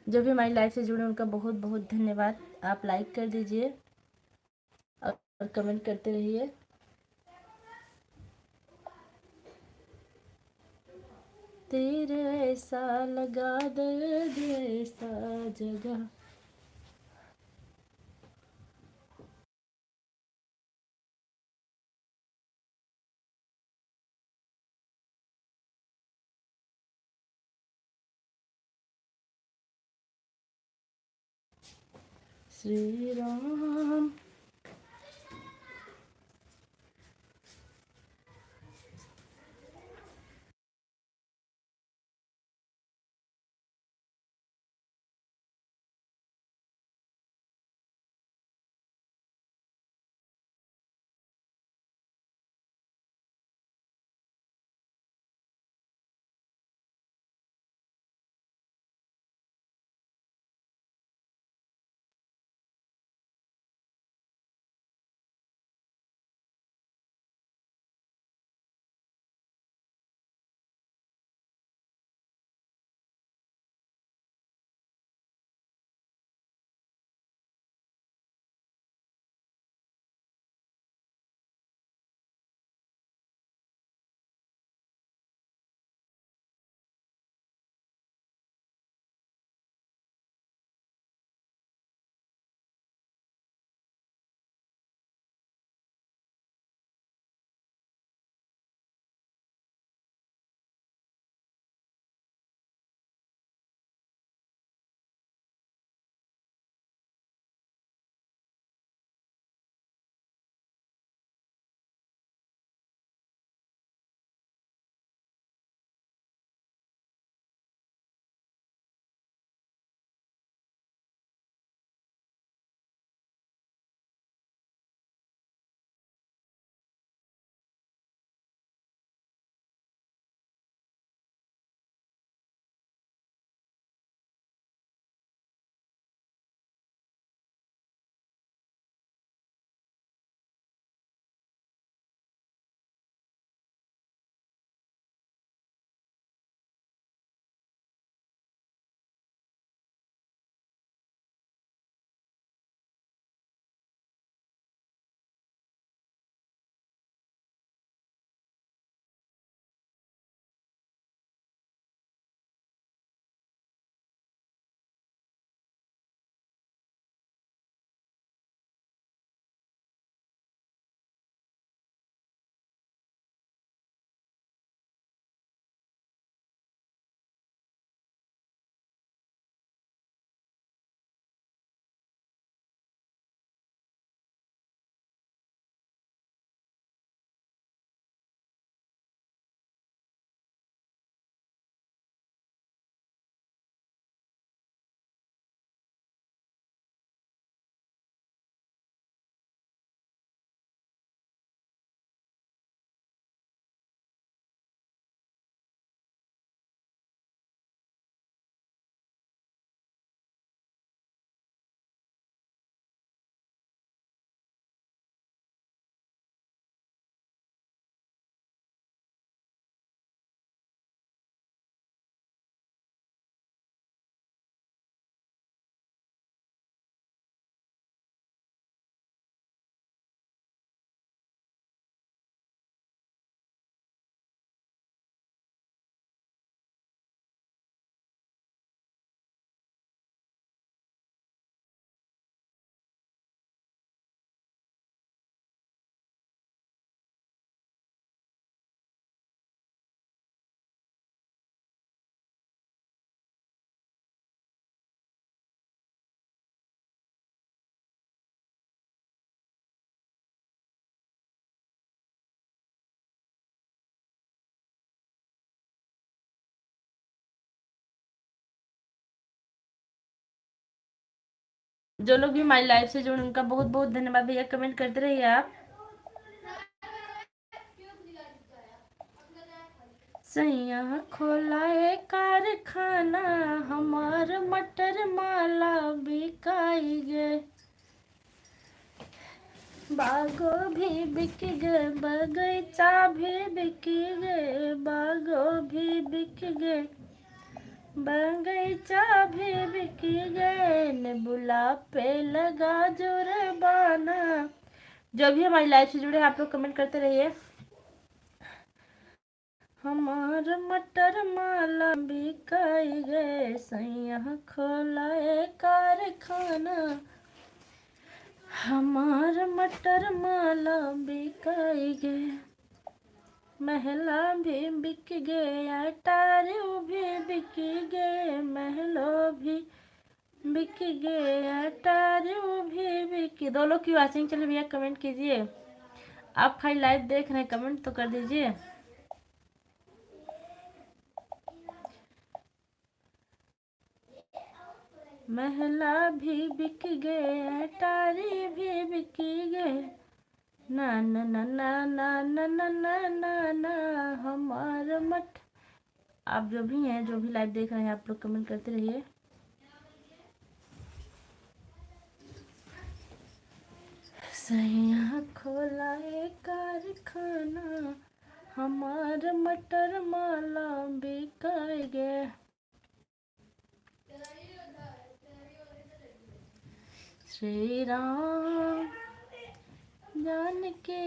जो भी हमारी लाइफ से जुड़े उनका बहुत बहुत धन्यवाद। आप लाइक कर दीजिए और कमेंट करते रहिए। तेरे ऐसा लगा दर्द ऐसा जगह। श्री राम। जो लोग भी हमारी लाइफ से जुड़े उनका बहुत बहुत धन्यवाद भैया। कमेंट करते रहिए आप। सैया खोला है कारखाना हमार मटर माला बिकाई गे। बागो भी बिक गए बगीचा भी बिक गए बागो भी बिक गए बगीचा भी बिक गए, नेबुला पे लगा जुर्माना। जो भी हमारी लाइफ से जुड़े आप लोग कमेंट करते रहिए। हमार मटर माला बिकाई गए, सैया खोला कारखाना। हमार मटर माला बिकाई गए, महला भी बिक गया, टारू भी बिक गए, महलो भी बिक गया, टारू भी बिक। दो लोग की वाचिंग चले भैया, कमेंट कीजिए। आप खाली लाइव देख रहे हैं, कमेंट तो कर दीजिए। महला भी बिक गए, टारी भी बिक गए, ना ना ना ना ना ना ना ना ना ना हमार मठ। आप जो भी हैं, जो भी लाइव देख रहे हैं, आप लोग कमेंट करते रहिए। सैया खोला कारखाना, हमार मटर माला बिकाई गए। श्री राम जानकी।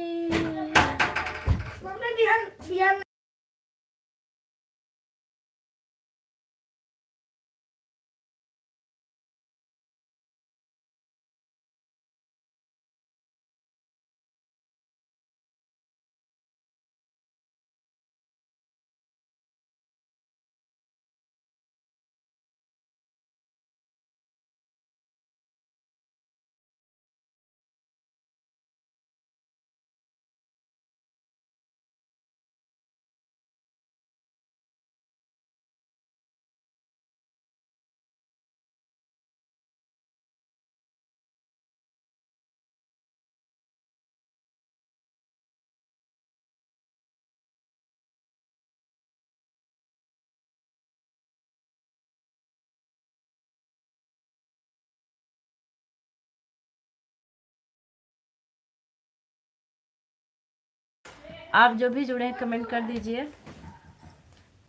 आप जो भी जुड़े हैं, कमेंट कर दीजिए,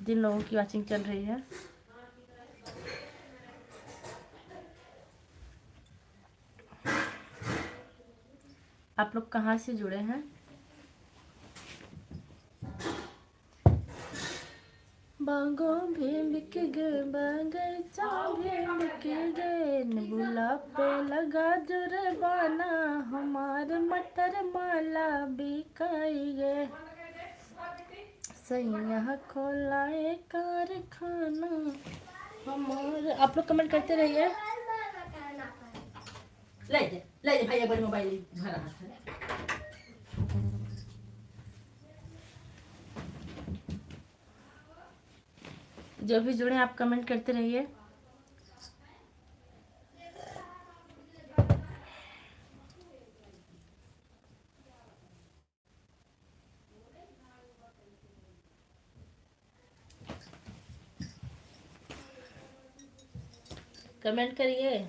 जिन लोगों की वाचिंग चल रही है। आप लोग कहाँ से जुड़े हैं? बागों भी बिक गए, बगीचा भी बिक गए, नेबुला पे लगा जुर्माना, हमार मटर माला बिकाई गए, सैया खोला कारखाना। हमार आप लोग कमेंट करते रहिए। ले भाई बड़ी मोबाइल भरा है। जो भी जुड़े आप कमेंट करते रहिए। कमेंट करिए।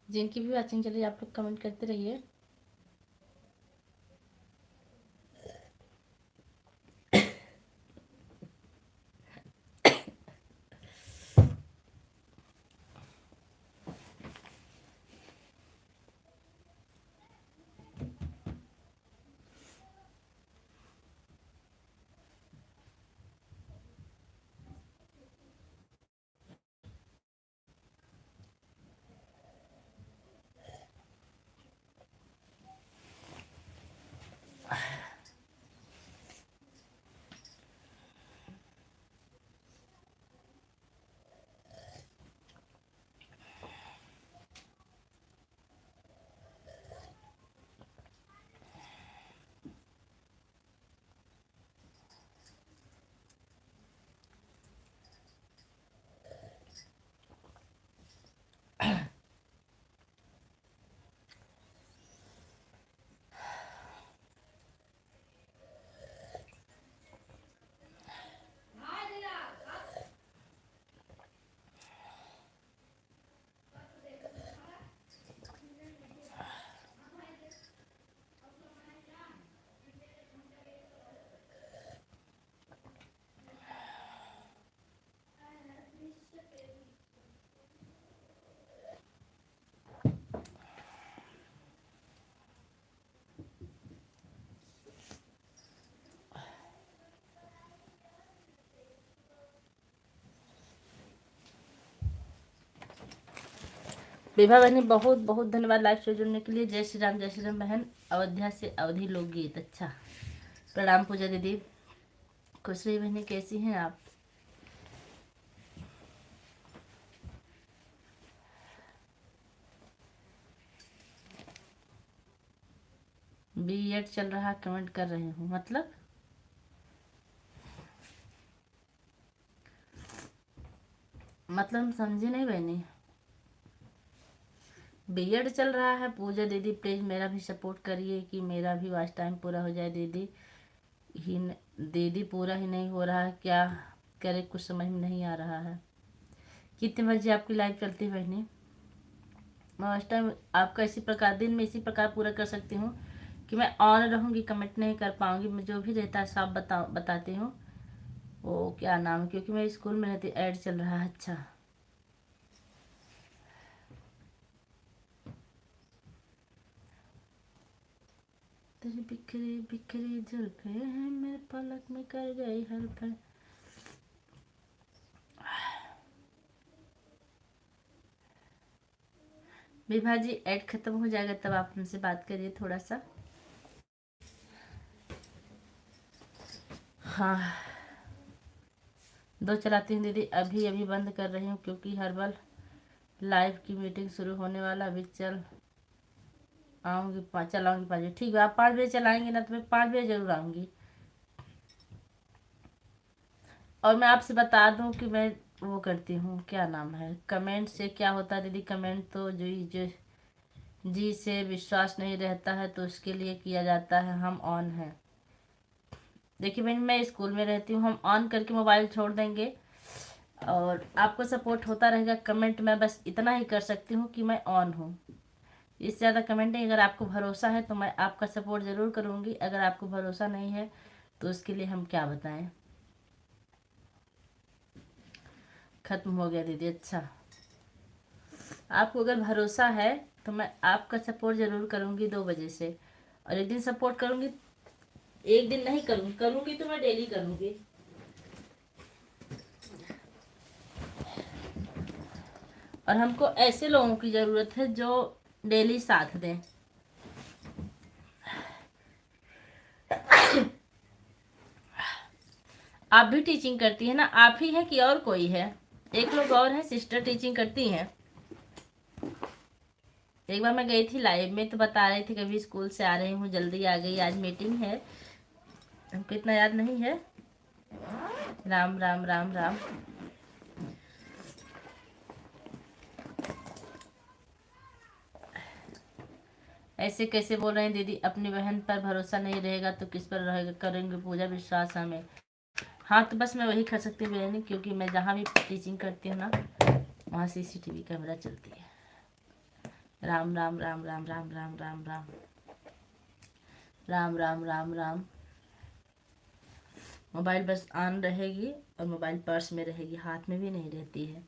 जिनकी भी वाचिंग चल रही है, आप लोग कमेंट करते रहिए। विभा बहनी बहुत बहुत धन्यवाद लाइव से जुड़ने के लिए। जय श्री राम बहन। अयोध्या से अवधि लोकगीत, अच्छा प्रणाम पूजा दीदी। खुश रही बहनी, कैसी हैं आप? बीएड चल रहा कमेंट कर रही हूँ, मतलब समझी नहीं बहनी। बीएड चल रहा है पूजा दीदी, प्लीज मेरा भी सपोर्ट करिए कि मेरा भी वॉच टाइम पूरा हो जाए दीदी। दीदी पूरा ही नहीं हो रहा है, क्या करे कुछ समझ में नहीं आ रहा है। कितने बजे आपकी लाइव चलती है बहनी? मैं वॉच टाइम आपका इसी प्रकार दिन में इसी प्रकार पूरा कर सकती हूँ कि मैं ऑन रहूँगी, कमेंट नहीं कर पाऊँगी। मैं जो भी रहता है सब बताती हूँ। वो क्या नाम, क्योंकि मैं स्कूल में रहती, ऐड चल रहा है। अच्छा तेरी बिखरी बिखरी जुल्फे हैं मेरे पलक में कर गई हल्फे। विभा जी ऐड खत्म हो जाएगा तब आप हमसे बात करिए थोड़ा सा। हाँ दो चलाती हूँ दीदी, अभी अभी बंद कर रही हूँ क्योंकि हर्बल लाइव की मीटिंग शुरू होने वाला। अभी चल आऊँगी, चलाऊँगी 5 बजे। ठीक है, आप 5 बजे चलाएंगे ना तो मैं 5 बजे जरूर आऊँगी। और मैं आपसे बता दूं कि मैं वो करती हूँ, क्या नाम है, कमेंट से क्या होता है दीदी। कमेंट तो जो जी से विश्वास नहीं रहता है तो उसके लिए किया जाता है। हम ऑन है, देखिए बहन मैं स्कूल में रहती हूँ, हम ऑन करके मोबाइल छोड़ देंगे और आपको सपोर्ट होता रहेगा। कमेंट मैं बस इतना ही कर सकती हूँ कि मैं ऑन हूँ, इससे ज़्यादा कमेंट नहीं। अगर आपको भरोसा है तो मैं आपका सपोर्ट ज़रूर करूँगी, अगर आपको भरोसा नहीं है तो उसके लिए हम क्या बताएं। खत्म हो गया दीदी, अच्छा आपको अगर भरोसा है तो मैं आपका सपोर्ट ज़रूर करूँगी 2 बजे से। और एक दिन सपोर्ट करूँगी, एक दिन नहीं करूँगी, करूँगी तो मैं डेली करूँगी। और हमको ऐसे लोगों की ज़रूरत है जो डेली साथ दें। आप भी टीचिंग करती है ना? आप ही है कि और कोई है? एक लोग और है, सिस्टर टीचिंग करती हैं। एक बार मैं गई थी लाइव में तो बता रही थी कभी स्कूल से आ रही हूँ, जल्दी आ गई, आज मीटिंग है। हमको इतना याद नहीं है। राम राम राम राम। ऐसे कैसे बोल रहे हैं दीदी? अपनी बहन पर भरोसा नहीं रहेगा तो किस पर रहेगा? करेंगे पूजा, विश्वास हमें। हाँ तो बस मैं वही कर सकती हूँ बहनी, क्योंकि मैं जहाँ भी टीचिंग करती हूँ ना वहाँ सीसीटीवी कैमरा चलती है। राम राम राम राम राम राम राम राम राम राम राम राम। मोबाइल बस ऑन रहेगी और मोबाइल पर्स में रहेगी, हाथ में भी नहीं रहती है।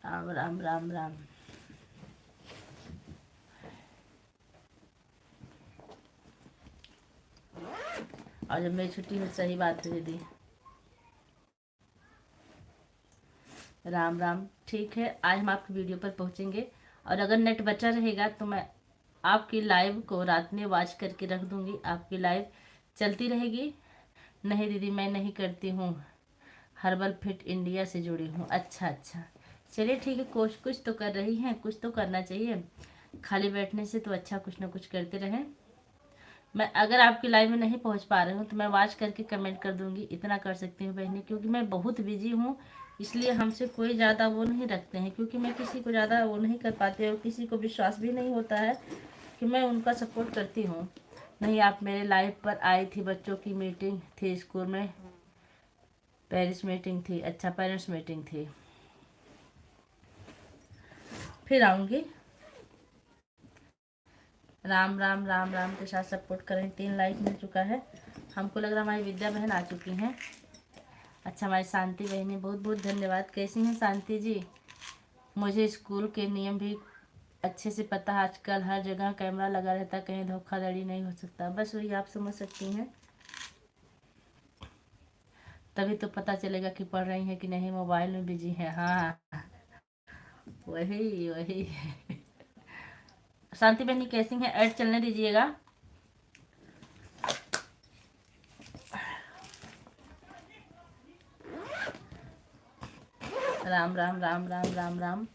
राम राम राम राम। और जब मेरी छुट्टी हो, सही बात है दीदी। राम राम। ठीक है, आज हम आपकी वीडियो पर पहुंचेंगे और अगर नेट बचा रहेगा तो मैं आपकी लाइव को रात में वॉच करके रख दूंगी। आपकी लाइव चलती रहेगी। नहीं दीदी मैं नहीं करती हूँ, हर्बल फिट इंडिया से जुड़ी हूँ। अच्छा अच्छा, चलिए ठीक है, कुछ कुछ तो कर रही हैं, कुछ तो करना चाहिए। खाली बैठने से तो अच्छा कुछ ना कुछ करते रहें। मैं अगर आपकी लाइव में नहीं पहुंच पा रही हूँ तो मैं वॉच करके कमेंट कर दूंगी, इतना कर सकती हूँ बहनी, क्योंकि मैं बहुत बिजी हूँ। इसलिए हमसे कोई ज़्यादा वो नहीं रखते हैं, क्योंकि मैं किसी को ज़्यादा वो नहीं कर पाती और किसी को विश्वास भी नहीं होता है कि मैं उनका सपोर्ट करती हूँ। नहीं, आप मेरे लाइव पर आई थी, बच्चों की मीटिंग थी स्कूल में, पेरेंट्स मीटिंग थी। अच्छा पेरेंट्स मीटिंग थी, फिर आऊँगी। राम राम राम राम के साथ सपोर्ट करें। 3 लाइक मिल चुका है। हमको लग रहा हमारी विद्या बहन आ चुकी हैं। अच्छा हमारी शांति बहनी, बहुत बहुत धन्यवाद। कैसी हैं शांति जी? मुझे स्कूल के नियम भी अच्छे से पता है, आजकल हर जगह कैमरा लगा रहता है, कहीं धोखाधड़ी नहीं हो सकता। बस वही आप समझ सकती हैं, तभी तो पता चलेगा कि पढ़ रही हैं कि नहीं, मोबाइल में बिजी है। हाँ वही वही। शांति बहनी कैसी हैं? ऐड चलने दीजिएगा। राम राम राम राम राम राम।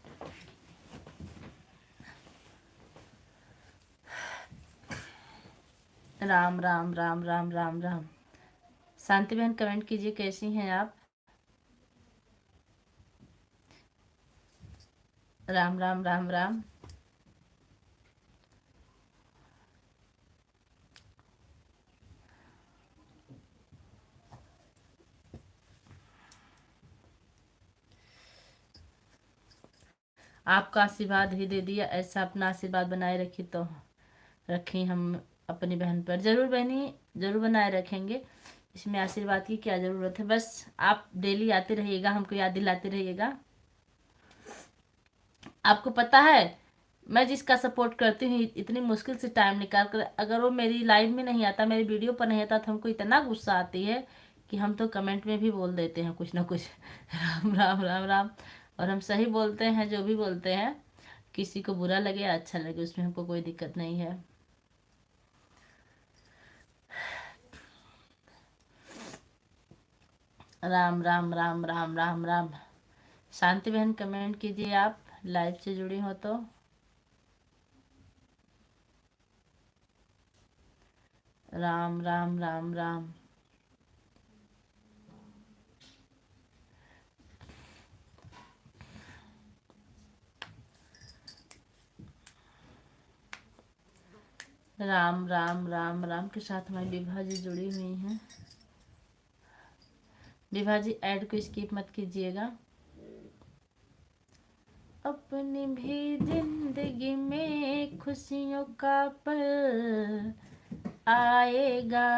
राम राम राम राम राम राम। शांति बहन कमेंट कीजिए कैसी हैं आप? राम राम राम राम। आपका आशीर्वाद ही दे दिया, ऐसा अपना आशीर्वाद बनाए रखी तो रखें हम अपनी बहन पर। जरूर बहनी, जरूर बनाए रखेंगे। इसमें आशीर्वाद की क्या ज़रूरत है, बस आप डेली आते रहिएगा, हमको याद दिलाते रहिएगा। आपको पता है मैं जिसका सपोर्ट करती हूँ इतनी मुश्किल से टाइम निकाल कर, अगर वो मेरी लाइव में नहीं आता, मेरी वीडियो पर नहीं आता, तो हमको इतना गुस्सा आती है कि हम तो कमेंट में भी बोल देते हैं कुछ ना कुछ। राम राम राम राम। और हम सही बोलते हैं, जो भी बोलते हैं। किसी को बुरा लगे या अच्छा लगे, उसमें हमको कोई दिक्कत नहीं है। राम राम राम राम राम राम। शांति बहन कमेंट कीजिए आप लाइव से जुड़ी हो तो। राम राम राम राम। राम राम राम राम के साथ हमारी विभा जी जुड़ी हुई हैं। विभा जी ऐड को स्किप मत कीजिएगा। अपनी भी जिंदगी में खुशियों का पल आएगा,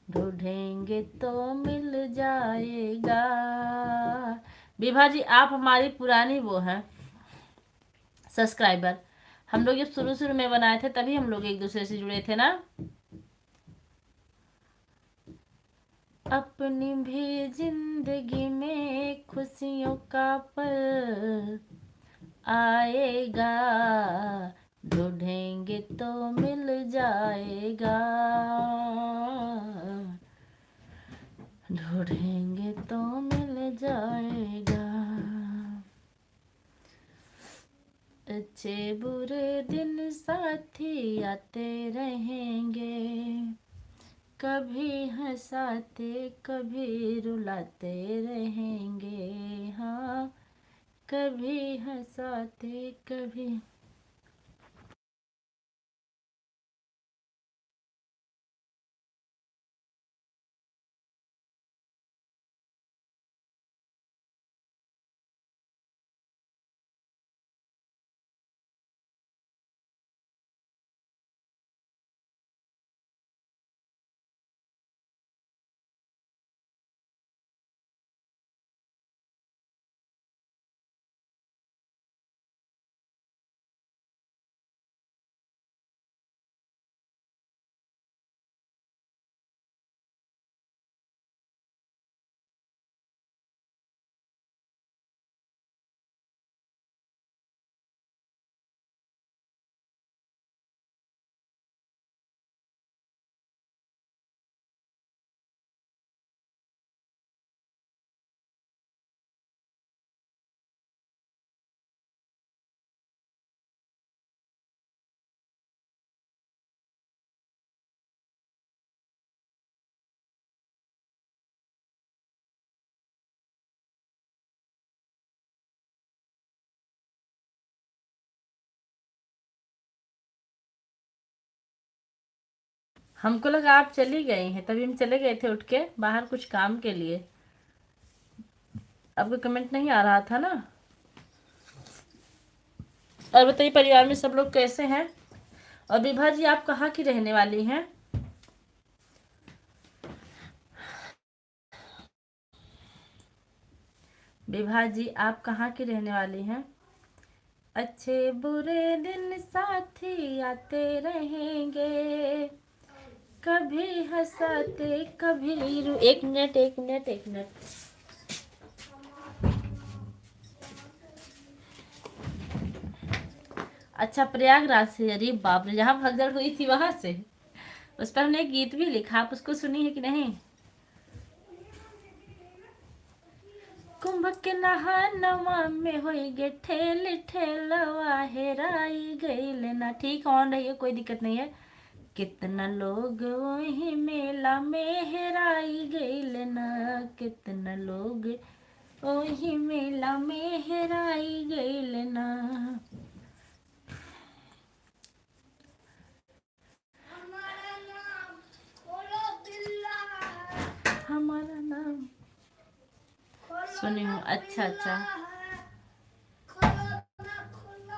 ढूंढेंगे तो मिल जाएगा। विभा जी आप हमारी पुरानी वो हैं सब्सक्राइबर। हम लोग जब शुरू शुरू में बनाए थे तभी हम लोग एक दूसरे से जुड़े थे ना। अपनी भी जिंदगी में खुशियों का पल आएगा, ढूंढेंगे तो मिल जाएगा, ढूंढेंगे तो मिल जाएगा। अच्छे बुरे दिन साथी आते रहेंगे, कभी हंसाते कभी रुलाते रहेंगे। हाँ, कभी हंसाते कभी। हमको लगा आप चली गई हैं, तभी हम चले गए थे उठ के बाहर कुछ काम के लिए। आपका कमेंट नहीं आ रहा था ना। और बताइए परिवार में सब लोग कैसे हैं? और विभा जी आप कहाँ की रहने वाली हैं? विभा जी आप कहाँ की रहने वाली हैं? अच्छे बुरे दिन साथी आते रहेंगे, कभी हंसाते कभी एक मिनट एक मिनट एक मिनट। अच्छा, प्रयागराज से? अरे बाप रे, जहाँ भगदड़ हुई थी वहां से। उस पर हमने एक गीत भी लिखा, आप उसको सुनी है कि नहीं? कुंभ के नहानवा में होई गे ठेल ठेलवा हेराई गईल ना। ठीक ऑन रही है, कोई दिक्कत नहीं है। कितना लोग वही मेला में हेराई गईल ना, कितना लोग वही मेला में हेराई गईल ना। हमारा नाम सुनी हूँ। अच्छा अच्छा,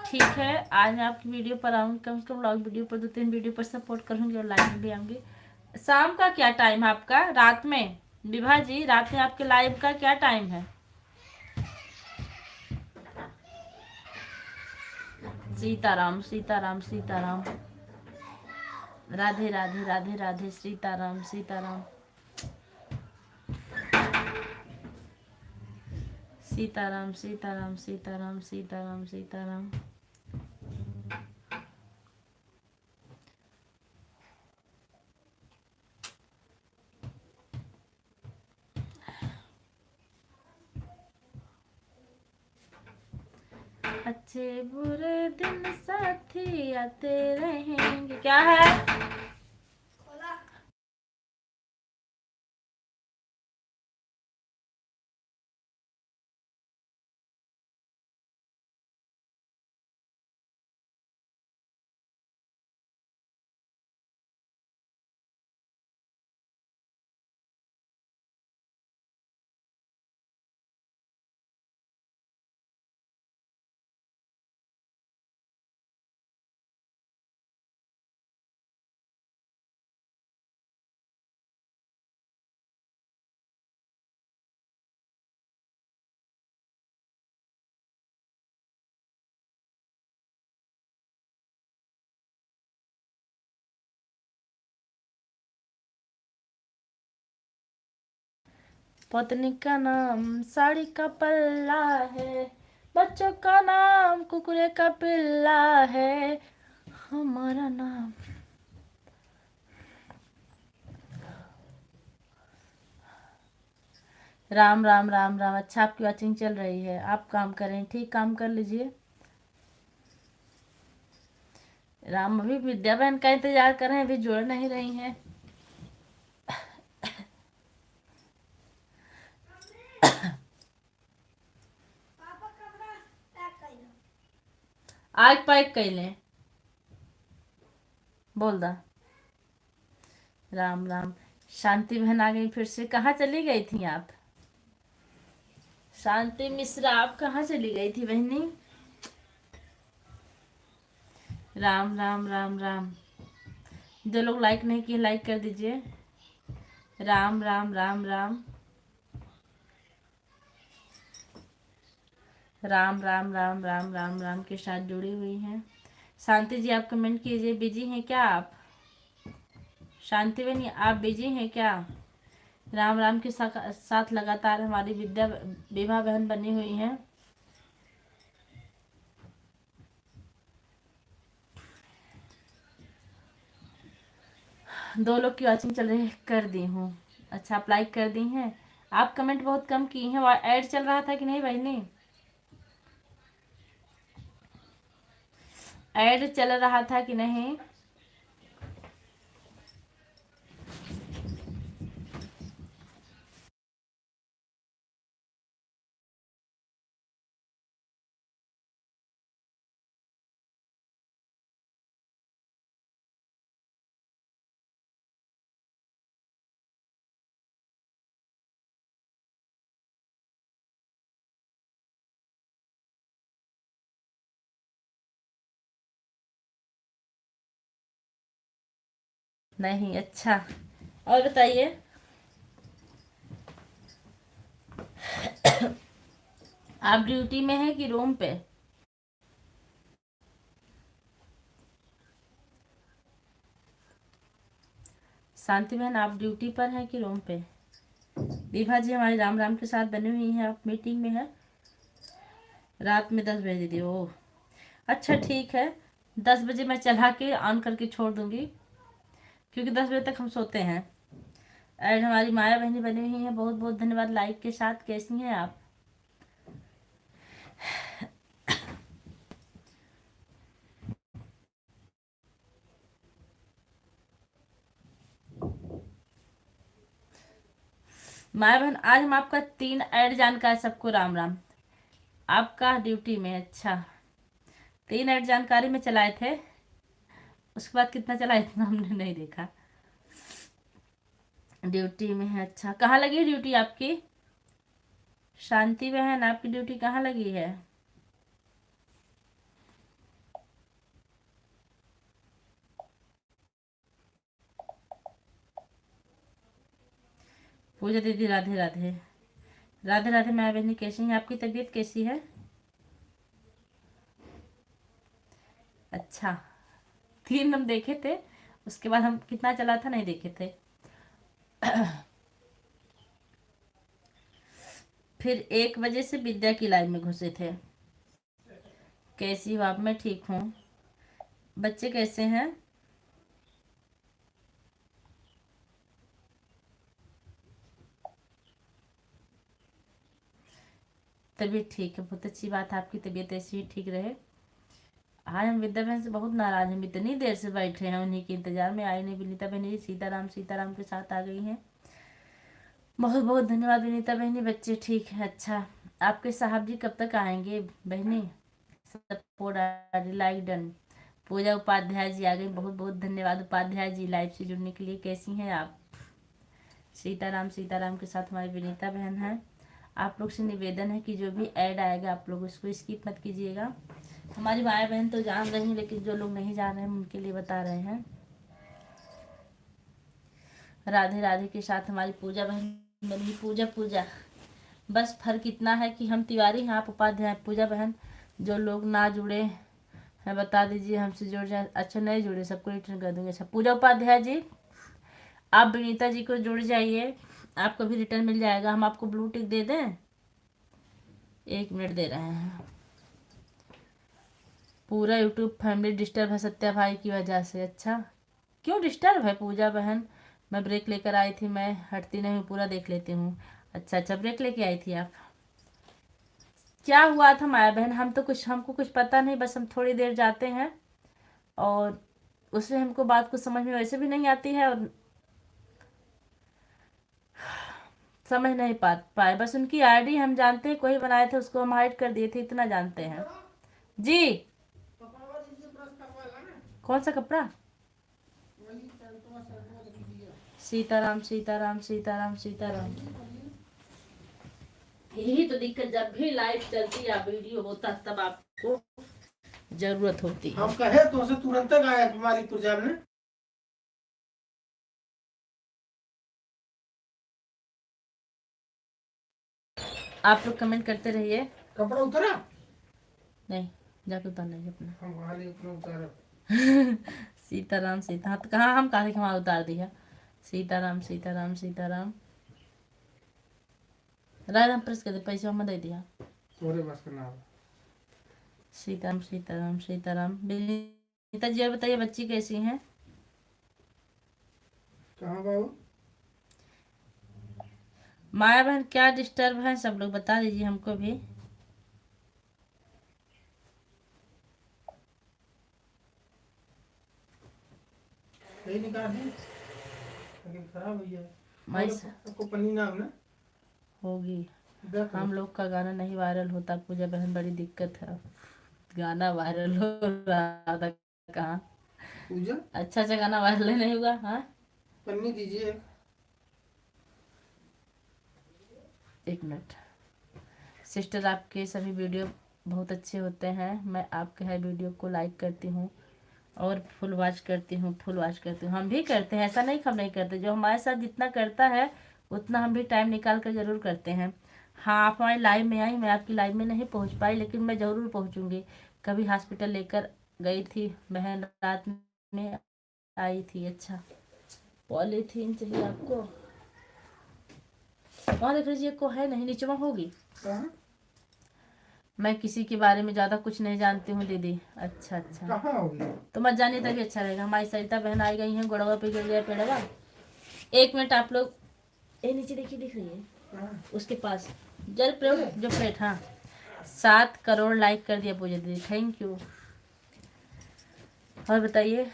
ठीक है। आज मैं आपकी वीडियो पर आऊँगी, कम से कम ब्लॉग वीडियो पर 2-3 वीडियो पर सपोर्ट करूँगी और लाइव में भी आऊँगी। शाम का क्या टाइम है आपका? रात में? विभा जी, रात में आपके लाइव का क्या टाइम है? सीताराम सीताराम सीताराम। राधे राधे राधे राधे। सीताराम सीताराम सीताराम सीताराम सीताराम सीताराम सीताराम। अच्छे बुरे दिन साथी आते रहेंगे। क्या है? पत्नी का नाम साड़ी का पल्ला है, बच्चों का नाम कुकुरे का पिल्ला है, हमारा नाम। राम राम राम राम। अच्छा, आपकी वॉचिंग चल रही है, आप काम करें, ठीक, काम कर लीजिए। राम, अभी विद्या बहन का इंतजार कर रहे हैं, अभी जुड़ नहीं रही हैं। आज पैक कैले बोल दा। राम राम। शांति बहन आ गई फिर से। कहाँ चली गई थी आप? शांति मिश्रा, आप कहाँ चली गई थी बहनी? राम राम राम राम। जो लोग लाइक नहीं किए लाइक कर दीजिए। राम राम राम राम। राम राम राम राम राम राम के साथ जुड़ी हुई हैं। शांति जी, आप कमेंट कीजिए, बिजी हैं क्या आप? शांति बहनी, आप बिजी हैं क्या? राम राम के साथ लगातार हमारी विभा बहन बनी हुई हैं। दो लोग की वॉचिंग चल रही है, कर दी हूँ। अच्छा, आप लाइक कर दी हैं। आप कमेंट बहुत कम की हैं। ऐड चल रहा था कि नहीं बहनी? ऐड चल रहा था कि नहीं? नहीं? अच्छा, और बताइए। आप ड्यूटी में हैं कि रूम पे? शांति बहन, आप ड्यूटी पर हैं कि रूम पे? विभा जी हमारी राम राम के साथ बनी हुई हैं, आप मीटिंग में है। रात में 10 बजे दीदी, ओह अच्छा, ठीक है। 10 बजे मैं चला के ऑन करके छोड़ दूंगी, क्योंकि 10 बजे तक हम सोते हैं। एड हमारी माया बहनी बनी हुई है, बहुत बहुत धन्यवाद लाइक के साथ। कैसी हैं आप? माया बहन, आज हम आपका 3 ऐड जानकार, सबको राम राम। आपका ड्यूटी में, अच्छा 3 ऐड जानकारी में चलाए थे, उसके बाद कितना चला इतना हमने नहीं देखा। ड्यूटी में है, अच्छा। कहाँ लगी ड्यूटी आपकी? शांति बहन, आपकी ड्यूटी कहाँ लगी है? पूजा दीदी राधे राधे। राधे राधे माया बहनी, कैसी हैं? आपकी तबीयत कैसी है? अच्छा, 3 हम देखे थे, उसके बाद हम कितना चला था नहीं देखे थे। फिर 1 बजे से विद्या की लाइन में घुसे थे। कैसी हो आप? मैं ठीक हूँ। बच्चे कैसे हैं? तबीयत ठीक है, बहुत अच्छी बात है, आपकी तबीयत ऐसी ही ठीक रहे। आज हम विद्या बहन से बहुत नाराज हैं, इतनी देर से बैठे हैं उन्हीं के इंतजार में, आई नहीं। विनीता बहनी सीताराम के साथ आ गई हैं। बहुत बहुत धन्यवाद विनीता बहनी। बच्चे ठीक है, अच्छा। आपके साहब जी कब तक आएंगे बहनी? Support like done. Puja Upadhyay ji आ गई, बहुत बहुत धन्यवाद उपाध्याय जी लाइव से जुड़ने के लिए। कैसी हैं आप? सीताराम के साथ हमारी विनीता बहन है। आप लोग से निवेदन है कि जो भी ऐड आएगा आप लोग उसको स्किप मत कीजिएगा। हमारी माया बहन तो जान रही हैं, लेकिन जो लोग नहीं जान रहे हैं उनके लिए बता रहे हैं। राधे राधे के साथ हमारी पूजा बहन बनी। पूजा बस फर्क इतना है कि हम तिवारी हैं, आप उपाध्याय। पूजा बहन, जो लोग ना जुड़े हैं बता दीजिए, हमसे जुड़ जाए। अच्छा, नहीं जुड़े, सबको रिटर्न कर दूंगे। अच्छा, पूजा उपाध्याय जी, आप विनीता जी को जुड़ जाइए, आपको भी रिटर्न मिल जाएगा। हम आपको ब्लू टिक दे दें? 1 मिनट दे रहे हैं। पूरा यूट्यूब फैमिली डिस्टर्ब है सत्या भाई की वजह से। अच्छा, क्यों डिस्टर्ब है पूजा बहन? मैं ब्रेक लेकर आई थी, मैं हटती नहीं हूँ, पूरा देख लेती हूँ। अच्छा, ब्रेक लेके आई थी आप। क्या हुआ था माया बहन? हमको कुछ पता नहीं, बस हम थोड़ी देर जाते हैं और उसमें हमको बात कुछ समझ में वैसे भी नहीं आती है और समझ नहीं पाए। बस उनकी आईडी हम जानते हैं, कोई बनाए थे, उसको हम हाइड कर दिए थे, इतना जानते हैं जी। कौन सा कपड़ा? सीताराम। यही तो दिक्कत, जब भी लाइव चलती या वीडियो होता तब आपको जरूरत होती है। हम कहे तो उसे तुरंत गाया हमारी पुरजाब ने। आप लोग कमेंट करते रहिए। कपड़ा उतरा नहीं, जाके उतारना है अपना। हम वहां नहीं उतारा। सीताराम तो कहाँ, हम कहा कि वहां उतार दिया। सीताराम। राधा प्रेस कर दे, पैसे हम दे दिया। तोरे बस का नाम। सीताराम। विनीता जी और बताइए, बच्ची कैसी हैं? कहाँ बाबू? माया बहन क्या डिस्टर्ब है, सब लोग बता दीजिए हमको भी। यही निकाल दी, लेकिन खराब हो गया। माई आपको पन्नी नाम ना होगी। देख लो। हम लोग का गाना नहीं वायरल होता पूजा बहन, बड़ी दिक्कत है। गाना वायरल हो रहा था कहाँ? पूजा अच्छा गाना वायरल नहीं हुआ। हाँ, पन्नी दीजिए। 1 मिनट। सिस्टर, आपके सभी वीडियो बहुत अच्छे होते हैं, मैं आपके हर वीडियो को लाइक करती हूँ और फुल वॉच करती हूँ। हम भी करते हैं, ऐसा नहीं कि हम नहीं करते। जो हमारे साथ जितना करता है उतना हम भी टाइम निकाल कर ज़रूर करते हैं। हाँ, आप हमारी लाइव में आई, मैं आपकी लाइव में नहीं पहुँच पाई, लेकिन मैं ज़रूर पहुँचूँगी। कभी हॉस्पिटल लेकर गई थी बहन, रात में आई थी। अच्छा, पॉलीथीन चाहिए आपको? वहाँ देख लीजिए, को है नहीं, नीचे में होगी। मैं किसी के बारे में ज़्यादा कुछ नहीं जानती हूँ दीदी। अच्छा अच्छा, कहाँ होगी? तो मत जानिए तभी अच्छा रहेगा। हमारी सरिता बहन आई गई हैं, गोड़वा पे गिर गया पेड़वा। एक मिनट आप लोग, ये नीचे देखिए, दिख रही है कहाँ? उसके पास जल प्रयोग जो प्लेट। हाँ, 7 करोड़ लाइक कर दिया पूजा दीदी, थैंक यू। और बताइए,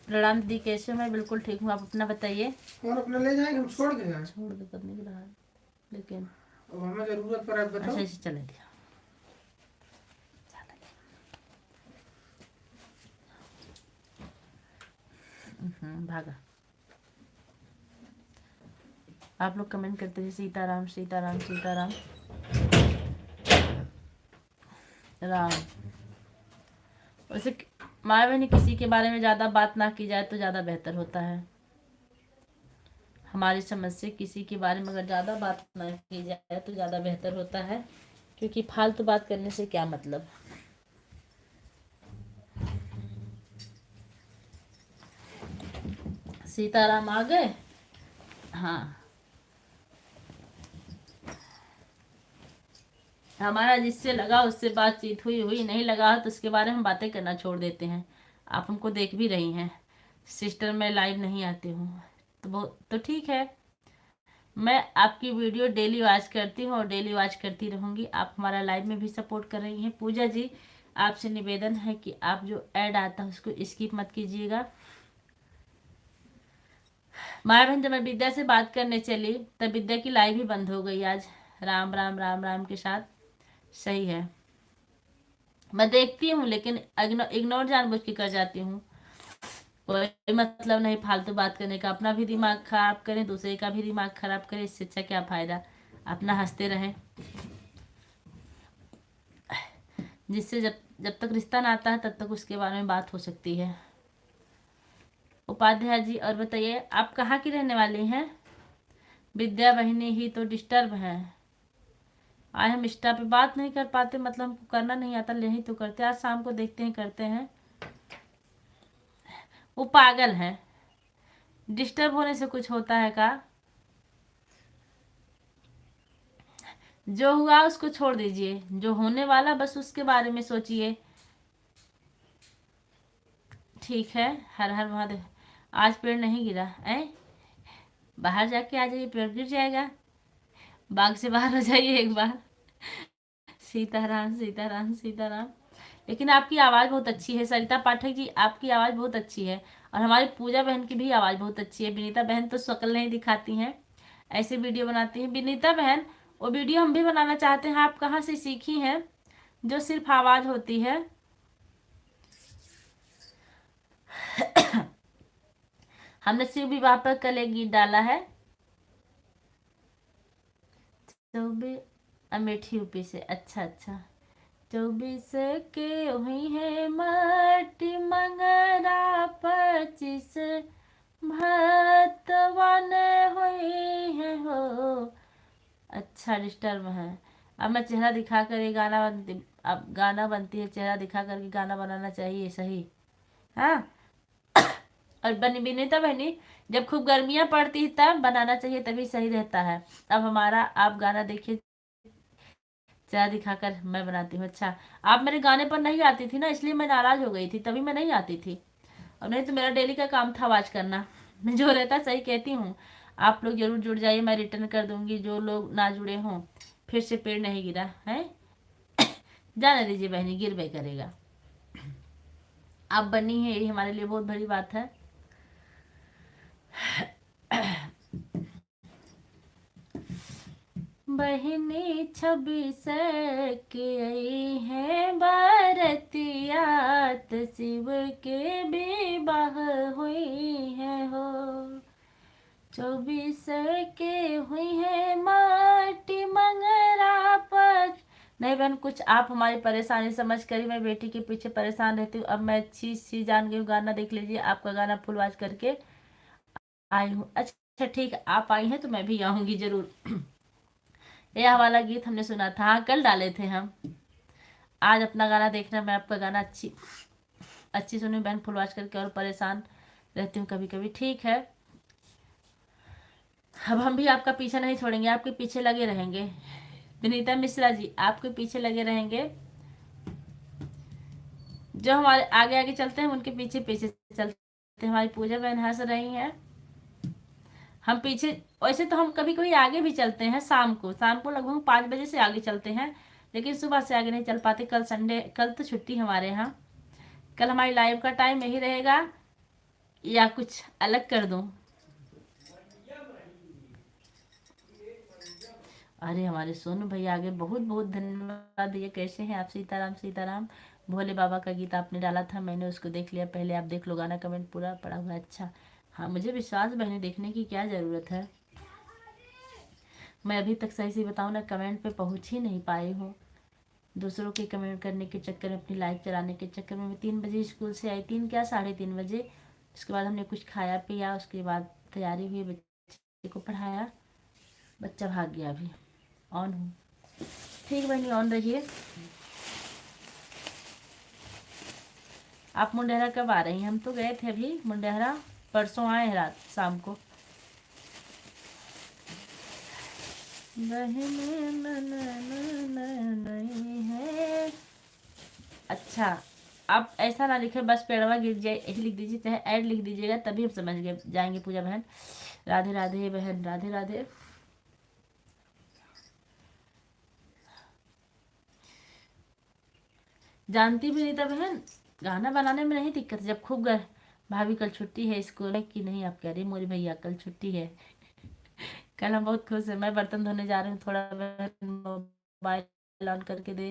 प्रणाम दीदी, कैसे हो? मैं बिल्कुल ठीक हूँ, आप अपना बताइए। और अपने ले जाएंगे, हम छोड़ देंगे। छोड़ दो करने के रहा, लेकिन अब हमें जरूरत पर आप बताओ। अच्छा ऐसे चले दिया। भागा। आप लोग कमेंट करते थे सीताराम सीताराम सीताराम राम। वैसे माँ बहनी, किसी के बारे में ज़्यादा बात ना की जाए तो ज़्यादा बेहतर होता है। हमारी समझ से किसी के बारे में अगर ज़्यादा बात ना की जाए तो ज़्यादा बेहतर होता है, क्योंकि फालतू बात करने से क्या मतलब। सीताराम आ गए। हाँ, हमारा जिससे लगा उससे बातचीत हुई हुई, नहीं लगा तो उसके बारे में बातें करना छोड़ देते हैं। आप हमको देख भी रही हैं सिस्टर, मैं लाइव नहीं आती हूँ तो वो तो ठीक है। मैं आपकी वीडियो डेली वॉच करती हूँ और डेली वॉच करती रहूँगी। आप हमारा लाइव में भी सपोर्ट कर रही हैं। पूजा जी, आपसे निवेदन है कि आप जो ऐड आता है उसको स्किप मत कीजिएगा। माया बहन, जब मैं विद्या से बात करने चली तब विद्या की लाइव ही बंद हो गई आज। राम राम राम राम के साथ। सही है, मैं देखती हूँ लेकिन इग्नोर जानबूझ के कर जाती हूँ। कोई मतलब नहीं फालतू बात करने का। अपना भी दिमाग खराब करें, दूसरे का भी दिमाग खराब करें, इससे अच्छा क्या फायदा। अपना हंसते रहें, जिससे जब जब तक रिश्ता ना आता है तब तक उसके बारे में बात हो सकती है। उपाध्याय जी, और बताइए आप कहाँ की रहने वाली हैं? विद्या बहिनी ही तो डिस्टर्ब है। आज हम इंस्टा पे बात नहीं कर पाते, मतलब हमको करना नहीं आता, यही तो करते। आज शाम को देखते हैं, करते हैं। वो पागल है, डिस्टर्ब होने से कुछ होता है का? जो हुआ उसको छोड़ दीजिए, जो होने वाला बस उसके बारे में सोचिए। ठीक है, हर हर महादेव। आज पेड़ नहीं गिरा है, बाहर जाके आ जाइए, पेड़ गिर जाएगा। बाग से बाहर हो जाइए एक बार। सीताराम सीताराम सीताराम। लेकिन आपकी आवाज़ बहुत अच्छी है सरिता पाठक जी, आपकी आवाज़ बहुत अच्छी है। और हमारी पूजा बहन की भी आवाज़ बहुत अच्छी है। विनीता बहन तो शक्ल नहीं दिखाती हैं, ऐसे वीडियो बनाती हैं। विनीता बहन, वो वीडियो हम भी बनाना चाहते हैं, आप कहाँ से सीखी हैं जो सिर्फ आवाज़ होती है? हमने शिव विवाह पर कल एक गीत डाला है। 24 अमेठी यूपी से। अच्छा अच्छा। 24 के हुई है मटी मंगरा, 25 भतवन हुई है हो। अच्छा, डिस्टर्ब है। अब मैं चेहरा दिखा कर ये गाना बनती, अब गाना बनती है, चेहरा दिखा करके गाना बनाना चाहिए, सही। हाँ, और बनी विनीता बहनी, जब खूब गर्मियाँ पड़ती है तब बनाना चाहिए, तभी सही रहता है। अब हमारा आप गाना देखिए, चेहरा दिखाकर मैं बनाती हूँ। अच्छा, आप मेरे गाने पर नहीं आती थी ना, इसलिए मैं नाराज हो गई थी, तभी मैं नहीं आती थी। और नहीं तो मेरा डेली का काम था आवाज करना। मैं जो रहता सही कहती हूँ। आप लोग जरूर जुड़ जाइए, मैं रिटर्न कर दूंगी जो लोग ना जुड़े हों। फिर से पेड़ नहीं गिरा है, जाने दीजिए बहनी, गिर करेगा। आप बनी है, यही हमारे लिए बहुत बड़ी बात है। बहिनी 26 के आई है बारतियात, शिव के विवाह हुई है हो। 24 के हुई है माटी मंगरा पर। नहीं बहन, कुछ आप हमारी परेशानी समझ कर ही मैं बेटी के पीछे परेशान रहती हूँ। अब मैं अच्छी सी जान गई हूँ, गाना देख लीजिए, आपका गाना फुल वॉच करके आई हूँ। अच्छा ठीक है, आप आई हैं तो मैं भी आऊँगी जरूर। यह वाला गीत हमने सुना था, हाँ कल डाले थे हम। आज अपना गाना देखना, मैं आपका गाना अच्छी अच्छी सुनी बहन, फुल वॉच करके। और परेशान रहती हूँ कभी कभी, ठीक है। अब हम भी आपका पीछा नहीं छोड़ेंगे, आपके पीछे लगे रहेंगे। विनीता मिश्रा जी, आपके पीछे लगे रहेंगे। जो हमारे आगे आगे चलते हैं उनके पीछे पीछे चलते हैं। हमारी पूजा बहन हंस रही हैं। हम पीछे, वैसे तो हम कभी कभी आगे भी चलते हैं, शाम को लगभग 5 बजे से आगे चलते हैं, लेकिन सुबह से आगे नहीं चल पाते। कल संडे, कल तो छुट्टी हमारे यहाँ। कल हमारी लाइव का टाइम यही रहेगा या कुछ अलग कर दूं? अरे हमारे सोनू भैया आगे, बहुत बहुत धन्यवाद। ये कैसे हैं आप? सीताराम सीताराम। भोले बाबा का गीत आपने डाला था, मैंने उसको देख लिया। पहले आप देख लो गाना, कमेंट पूरा पड़ा हुआ है। अच्छा, हाँ मुझे विश्वास बहने देखने की क्या ज़रूरत है। मैं अभी तक सही से बताऊँ ना, कमेंट पे पहुँच ही नहीं पाई हूँ। दूसरों के कमेंट करने के चक्कर में, अपनी लाइव चलाने के चक्कर में। मैं 3 बजे स्कूल से आई, 3 क्या 3:30 बजे। उसके बाद हमने कुछ खाया पिया, उसके बाद तैयारी हुई, बच्चे को पढ़ाया, बच्चा भाग गया। अभी ऑन हूँ। ठीक बहनी, ऑन रहिए। आप मुंडेहरा कब आ रही हैं? हम तो गए थे अभी मुंडेहरा, परसों आए हैं रात शाम को। बहने नहीं है। अच्छा, आप ऐसा ना लिखे बस पेड़वा गिर जाए, यही लिख दीजिए, चाहे ऐड लिख दीजिएगा, तभी हम समझ गए जाएंगे। पूजा बहन, राधे राधे बहन, राधे राधे। जानती भी नहीं था बहन, गाना बनाने में नहीं दिक्कत। जब खूब गए, भाभी कल छुट्टी है स्कूल में कि नहीं? आप कह रही मोरी भैया कल छुट्टी है। कल हम बहुत खुश है। मैं बर्तन धोने जा रही हूँ, थोड़ा बहन मोबाइल ऑन करके दे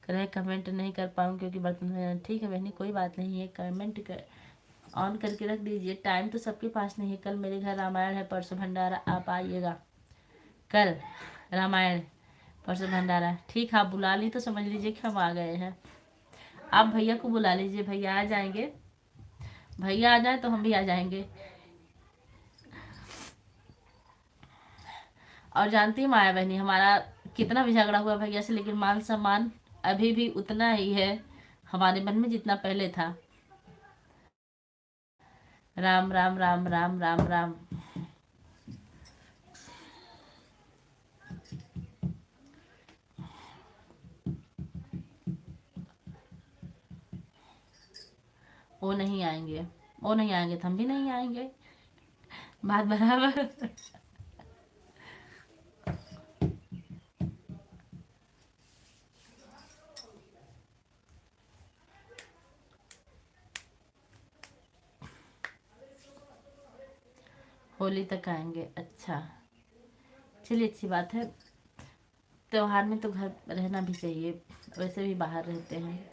करे, कमेंट नहीं कर पाऊँ क्योंकि बर्तन धोने। ठीक है बहनी, कोई बात नहीं है, कमेंट कर ऑन करके रख दीजिए। टाइम तो सबके पास नहीं है। कल मेरे घर रामायण है, परसों भंडारा, आप आइएगा। कल रामायण, परसों भंडारा। ठीक है, आप बुला ली तो समझ लीजिए कि हम आ गए हैं। आप भैया को बुला लीजिए, भैया आ जाएंगे। भैया आ जाए तो हम भी आ जाएंगे। और जानती है माया बहनी, हमारा कितना भी झगड़ा हुआ भैया से, लेकिन मान सम्मान अभी भी उतना ही है हमारे मन में जितना पहले था। राम राम राम राम राम राम। वो नहीं आएंगे, वो नहीं आएंगे तो हम भी नहीं आएंगे। बात बराबर। होली तक आएंगे, अच्छा चलिए, अच्छी बात है। त्योहार में तो घर रहना भी चाहिए, वैसे भी बाहर रहते हैं।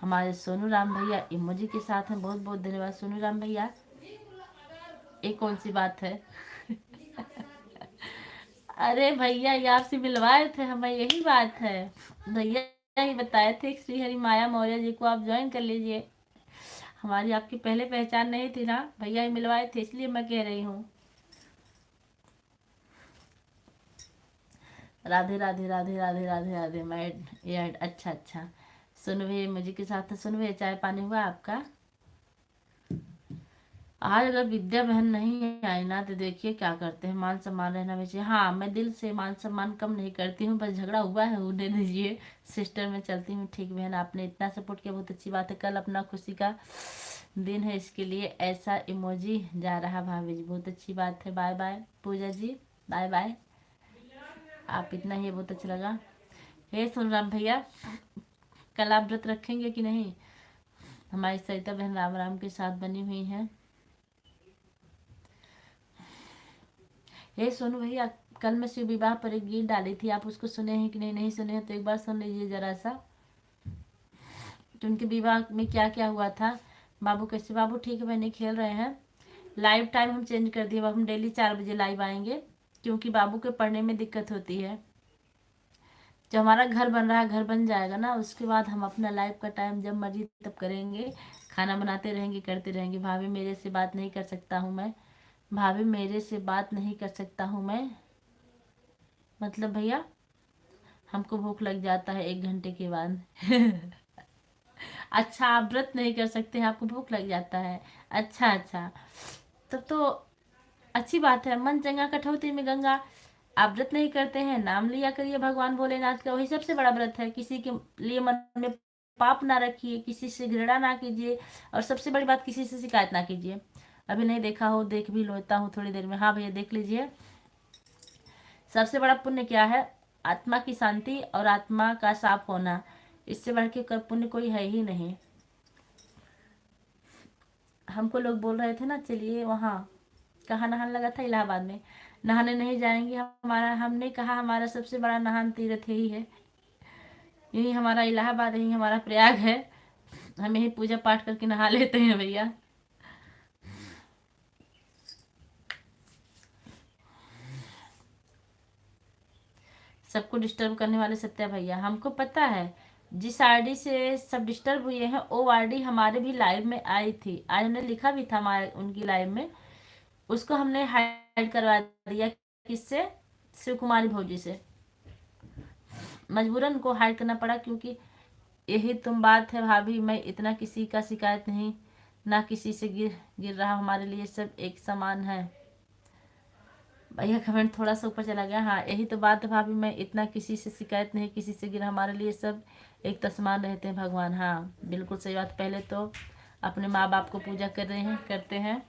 हमारे सोनू राम भैया इमोजी के साथ हैं, बहुत बहुत धन्यवाद सोनू राम भैया। एक कौन सी बात है? अरे भैया, ये आपसे मिलवाए थे हमें, यही बात है। भैया ही बताए थे, श्री हरि माया मौर्य जी को आप ज्वाइन कर लीजिए। हमारी आपकी पहले पहचान नहीं थी ना, भैया ही मिलवाए थे, इसलिए मैं कह रही हूँ। राधे राधे राधे राधे राधे राधे। मैं ये अच्छा अच्छा। सुनवे मुझे के साथ है। सुनवे, चाय पानी हुआ आपका? आज अगर विद्या बहन नहीं आई ना तो देखिए क्या करते हैं। मान सम्मान रहना भी चाहिए। हाँ, मैं दिल से मान सम्मान कम नहीं करती हूँ, बस झगड़ा हुआ है उन्हें दीजिए। सिस्टर में चलती हूँ। ठीक बहन, आपने इतना सपोर्ट किया, बहुत अच्छी बात है। कल अपना खुशी का दिन है, इसके लिए ऐसा इमोजी जा रहा भाभी जी, बहुत अच्छी बात है। बाय बाय पूजा जी, बाय बाय। आप इतना ही, बहुत अच्छा लगा। हे सुनराम भैया, कल आप व्रत रखेंगे कि नहीं? हमारी सरिता बहन राम राम के साथ बनी हुई है। हे सोनू भैया, कल मैं शिव विवाह पर एक गीत डाली थी, आप उसको सुने हैं कि नहीं? नहीं सुने हैं तो एक बार सुन लीजिए जरा सा। तो उनके विवाह में क्या क्या हुआ था। बाबू कैसे? बाबू ठीक है, बहनी खेल रहे हैं। लाइव टाइम हम चेंज कर दिए, अब हम डेली 4 बजे लाइव आएंगे, क्योंकि बाबू के पढ़ने में दिक्कत होती है। जब हमारा घर बन रहा है, घर बन जाएगा ना, उसके बाद हम अपना लाइव का टाइम जब मर्जी तब करेंगे। खाना बनाते रहेंगे, करते रहेंगे। भाभी मेरे से बात नहीं कर सकता हूँ मैं, भाभी मेरे से बात नहीं कर सकता हूँ मैं, मतलब भैया हमको भूख लग जाता है 1 घंटे के बाद। अच्छा, आप व्रत नहीं कर सकते हैं, आपको भूख लग जाता है? अच्छा अच्छा, तब तो अच्छी बात है। मन चंगा कठौती में गंगा। आप व्रत नहीं करते हैं, नाम लिया करिए भगवान भोलेनाथ का, वही सबसे बड़ा व्रत है। किसी के लिए मन में पाप ना रखिए, किसी से घृणा ना कीजिए, और सबसे बड़ी बात, किसी से शिकायत ना कीजिए। अभी नहीं देखा हो, देख भी लेता हूँ थोड़ी देर में। हाँ भैया देख लीजिए। सबसे बड़ा पुण्य क्या है? आत्मा की शांति और आत्मा का साफ होना। इससे बढ़ के पुण्य कोई है ही नहीं। हमको लोग बोल रहे थे ना, चलिए वहाँ, कहाँ नहाने लगा था, इलाहाबाद में। नहाने नहीं जाएंगे, हमारा, हमने कहा हमारा सबसे बड़ा नहान तीर्थ यही है, यही हमारा इलाहाबाद, यही हमारा प्रयाग है। हम यही पूजा पाठ करके नहा लेते हैं भैया। सबको डिस्टर्ब करने वाले सत्या भैया, हमको पता है। जिस आईडी से सब डिस्टर्ब हुए हैं, वो आईडी हमारे भी लाइव में आई थी, आज हमने लिखा भी था हमारे उनकी लाइव में। उसको हमने हाइड करवा दिया। किससे? शिव कुमारी भौजी से। मजबूरन को हाइड करना पड़ा, क्योंकि यही तुम बात है भाभी, मैं इतना किसी का शिकायत नहीं, ना किसी से गिर गिर रहा, हमारे लिए सब एक समान है। भैया कमेंट थोड़ा सा ऊपर चला गया। हाँ यही तो बात है भाभी, मैं इतना किसी से शिकायत नहीं, किसी से गिरा, हमारे लिए सब एक तो समान रहते हैं भगवान। हाँ बिल्कुल सही बात। पहले तो अपने माँ बाप को पूजा कर रहे हैं, करते हैं।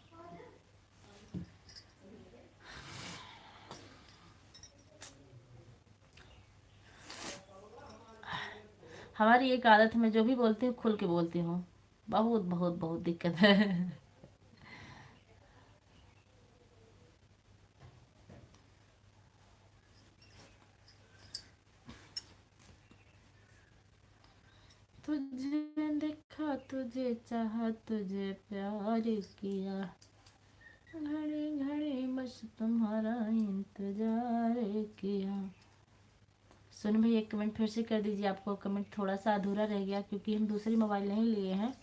हमारी एक आदत है, मैं जो भी बोलती हूँ खुल के बोलती हूँ। बहुत बहुत बहुत दिक्कत है। तुझे देखा, तुझे चाहा, तुझे प्यार किया, घड़ी घड़ी बस तुम्हारा इंतजार किया। सुन भाई एक कमेंट फिर से कर दीजिए, आपको कमेंट थोड़ा सा अधूरा रह गया, क्योंकि हम दूसरी मोबाइल नहीं लिए हैं।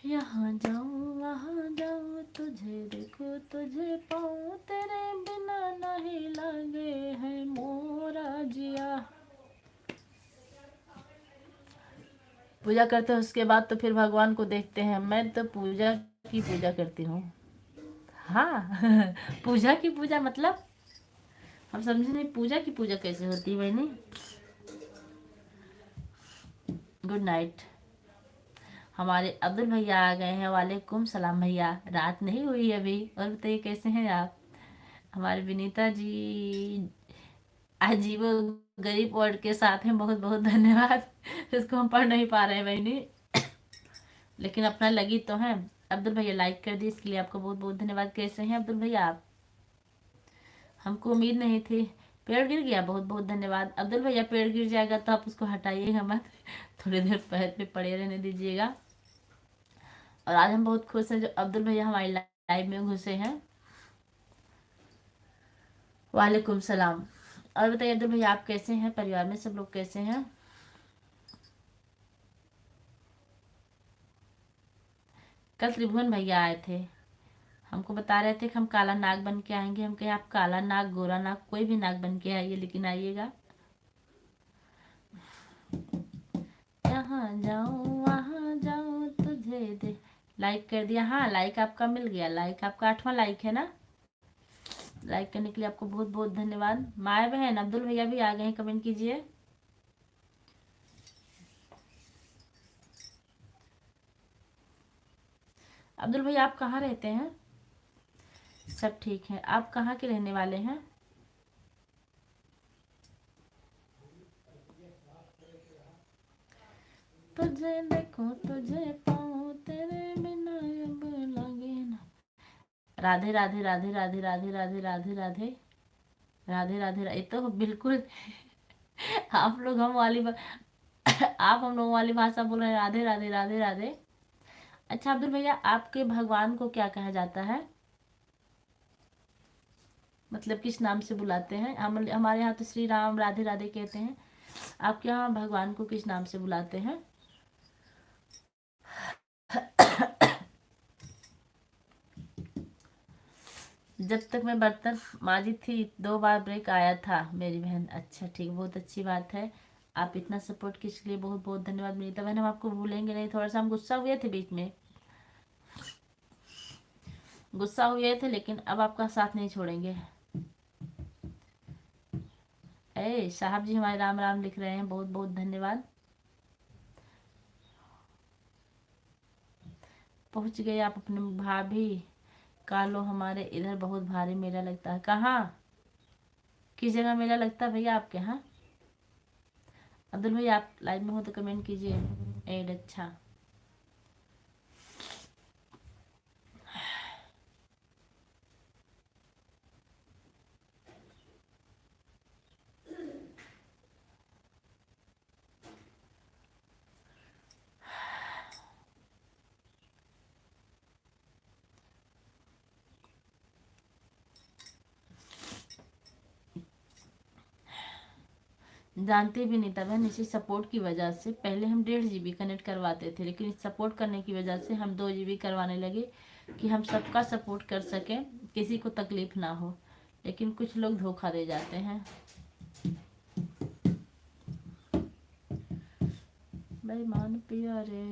यहाँ जाऊँ वहाँ जाऊँ, तुझे देखो तुझे पाऊँ, तेरे बिना नहीं लगे है मोरा जिया। पूजा करते हैं, उसके बाद तो फिर भगवान को देखते हैं। मैं तो पूजा की पूजा करती हूँ। हाँ पूजा की पूजा मतलब, हम समझे नहीं, पूजा की पूजा कैसे होती है बहनी। Good night. हमारे अब्दुल भैया आ गए हैं। वालेकुम सलाम भैया, रात नहीं हुई अभी। और बताइए कैसे हैं आप? हमारे विनीता जी अजीबो गरीब वर्ड के साथ हैं, बहुत बहुत धन्यवाद। इसको हम पढ़ नहीं पा रहे हैं बहनी, लेकिन अपना लगी तो है। अब्दुल भैया लाइक कर दी, इसके लिए आपको बहुत बहुत धन्यवाद। कैसे हैं अब्दुल भैया आप? हमको उम्मीद नहीं थी। पेड़ गिर गया, बहुत बहुत धन्यवाद। अब्दुल भैया पेड़ गिर जाएगा तो आप उसको हटाइएगा मत, थोड़ी देर पैर पे पड़े रहने दीजिएगा। और आज हम बहुत खुश हैं जो अब्दुल भैया हमारी लाइव में घुसे हैं। वालेकुम सलाम। और बताइए अब्दुल भैया आप कैसे हैं, परिवार में सब लोग कैसे हैं? कल त्रिभुवन भैया आए थे, हमको बता रहे थे कि हम काला नाग बन के आएंगे। हम कहे आप काला नाग, गोरा नाग, कोई भी नाग बन के आइए, लेकिन आइएगा। यहाँ जाऊँ वहाँ जाऊँ, तुझे दे। लाइक कर दिया? हाँ लाइक आपका मिल गया। लाइक आपका 8वां लाइक है ना। लाइक करने के लिए आपको बहुत बहुत धन्यवाद। माए बहन अब्दुल भैया भी आ गए हैं, कमेंट कीजिए। अब्दुल भैया आप कहाँ रहते हैं? सब ठीक है। आप कहाँ के रहने वाले हैं? तुझे देखो तुझे पाऊँ, तेरे बिना अब लगे ना। राधे राधे राधे राधे राधे राधे राधे राधे राधे राधे। ये तो बिल्कुल आप लोग हम वाली आप हम लोगों वाली भाषा बोल रहे हैं, राधे राधे राधे राधे। अच्छा अब्दुल भैया आपके भगवान को क्या कहा जाता है, मतलब किस नाम से बुलाते हैं? हमारे यहाँ तो श्री राम राधे राधे कहते हैं। आपके यहाँ भगवान को किस नाम से बुलाते हैं? जब तक मैं बर्तन माजी थी 2 बार ब्रेक आया था मेरी बहन। अच्छा ठीक, बहुत अच्छी बात है। आप इतना सपोर्ट किस लिए बहुत बहुत धन्यवाद मीता बहन, हम आपको भूलेंगे नहीं। थोड़ा सा हम गुस्सा हुए थे बीच में। गुस्सा हुए थे लेकिन अब आपका साथ नहीं छोड़ेंगे। साहब जी हमारे राम राम लिख रहे हैं, बहुत बहुत धन्यवाद। पहुंच गए आप अपने भाभी का लो, हमारे इधर बहुत भारी मेला लगता है। कहाँ, किस जगह मेला लगता है भैया आपके यहाँ? अब्दुल भाई आप लाइव में हो तो कमेंट कीजिए। एड अच्छा। जानती भी नहीं था बहन, इसी सपोर्ट की वजह से पहले हम 1.5 GB कनेक्ट करवाते थे, लेकिन इस सपोर्ट करने की वजह से हम 2 GB करवाने लगे कि हम सबका सपोर्ट कर सकें, किसी को तकलीफ ना हो। लेकिन कुछ लोग धोखा दे जाते हैं। बेईमान पिया रे।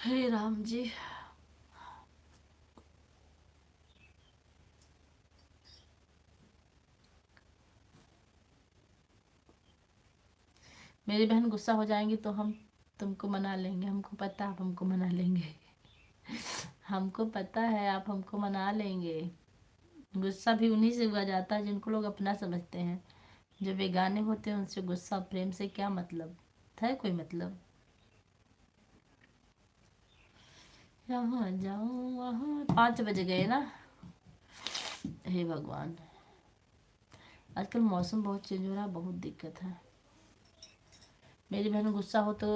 हे राम जी। मेरी बहन गुस्सा हो जाएंगी तो हम तुमको मना लेंगे, हमको पता आप हमको मना लेंगे। हमको पता है आप हमको मना लेंगे। गुस्सा भी उन्हीं से हुआ जाता है जिनको लोग अपना समझते हैं। जो बेगाने होते हैं उनसे गुस्सा प्रेम से क्या मतलब है, कोई मतलब। यहाँ जाऊँ वहाँ 5 बज गए ना। हे भगवान, आजकल मौसम बहुत चेंज हो रहा है, बहुत दिक्कत है। मेरी बहन गुस्सा हो तो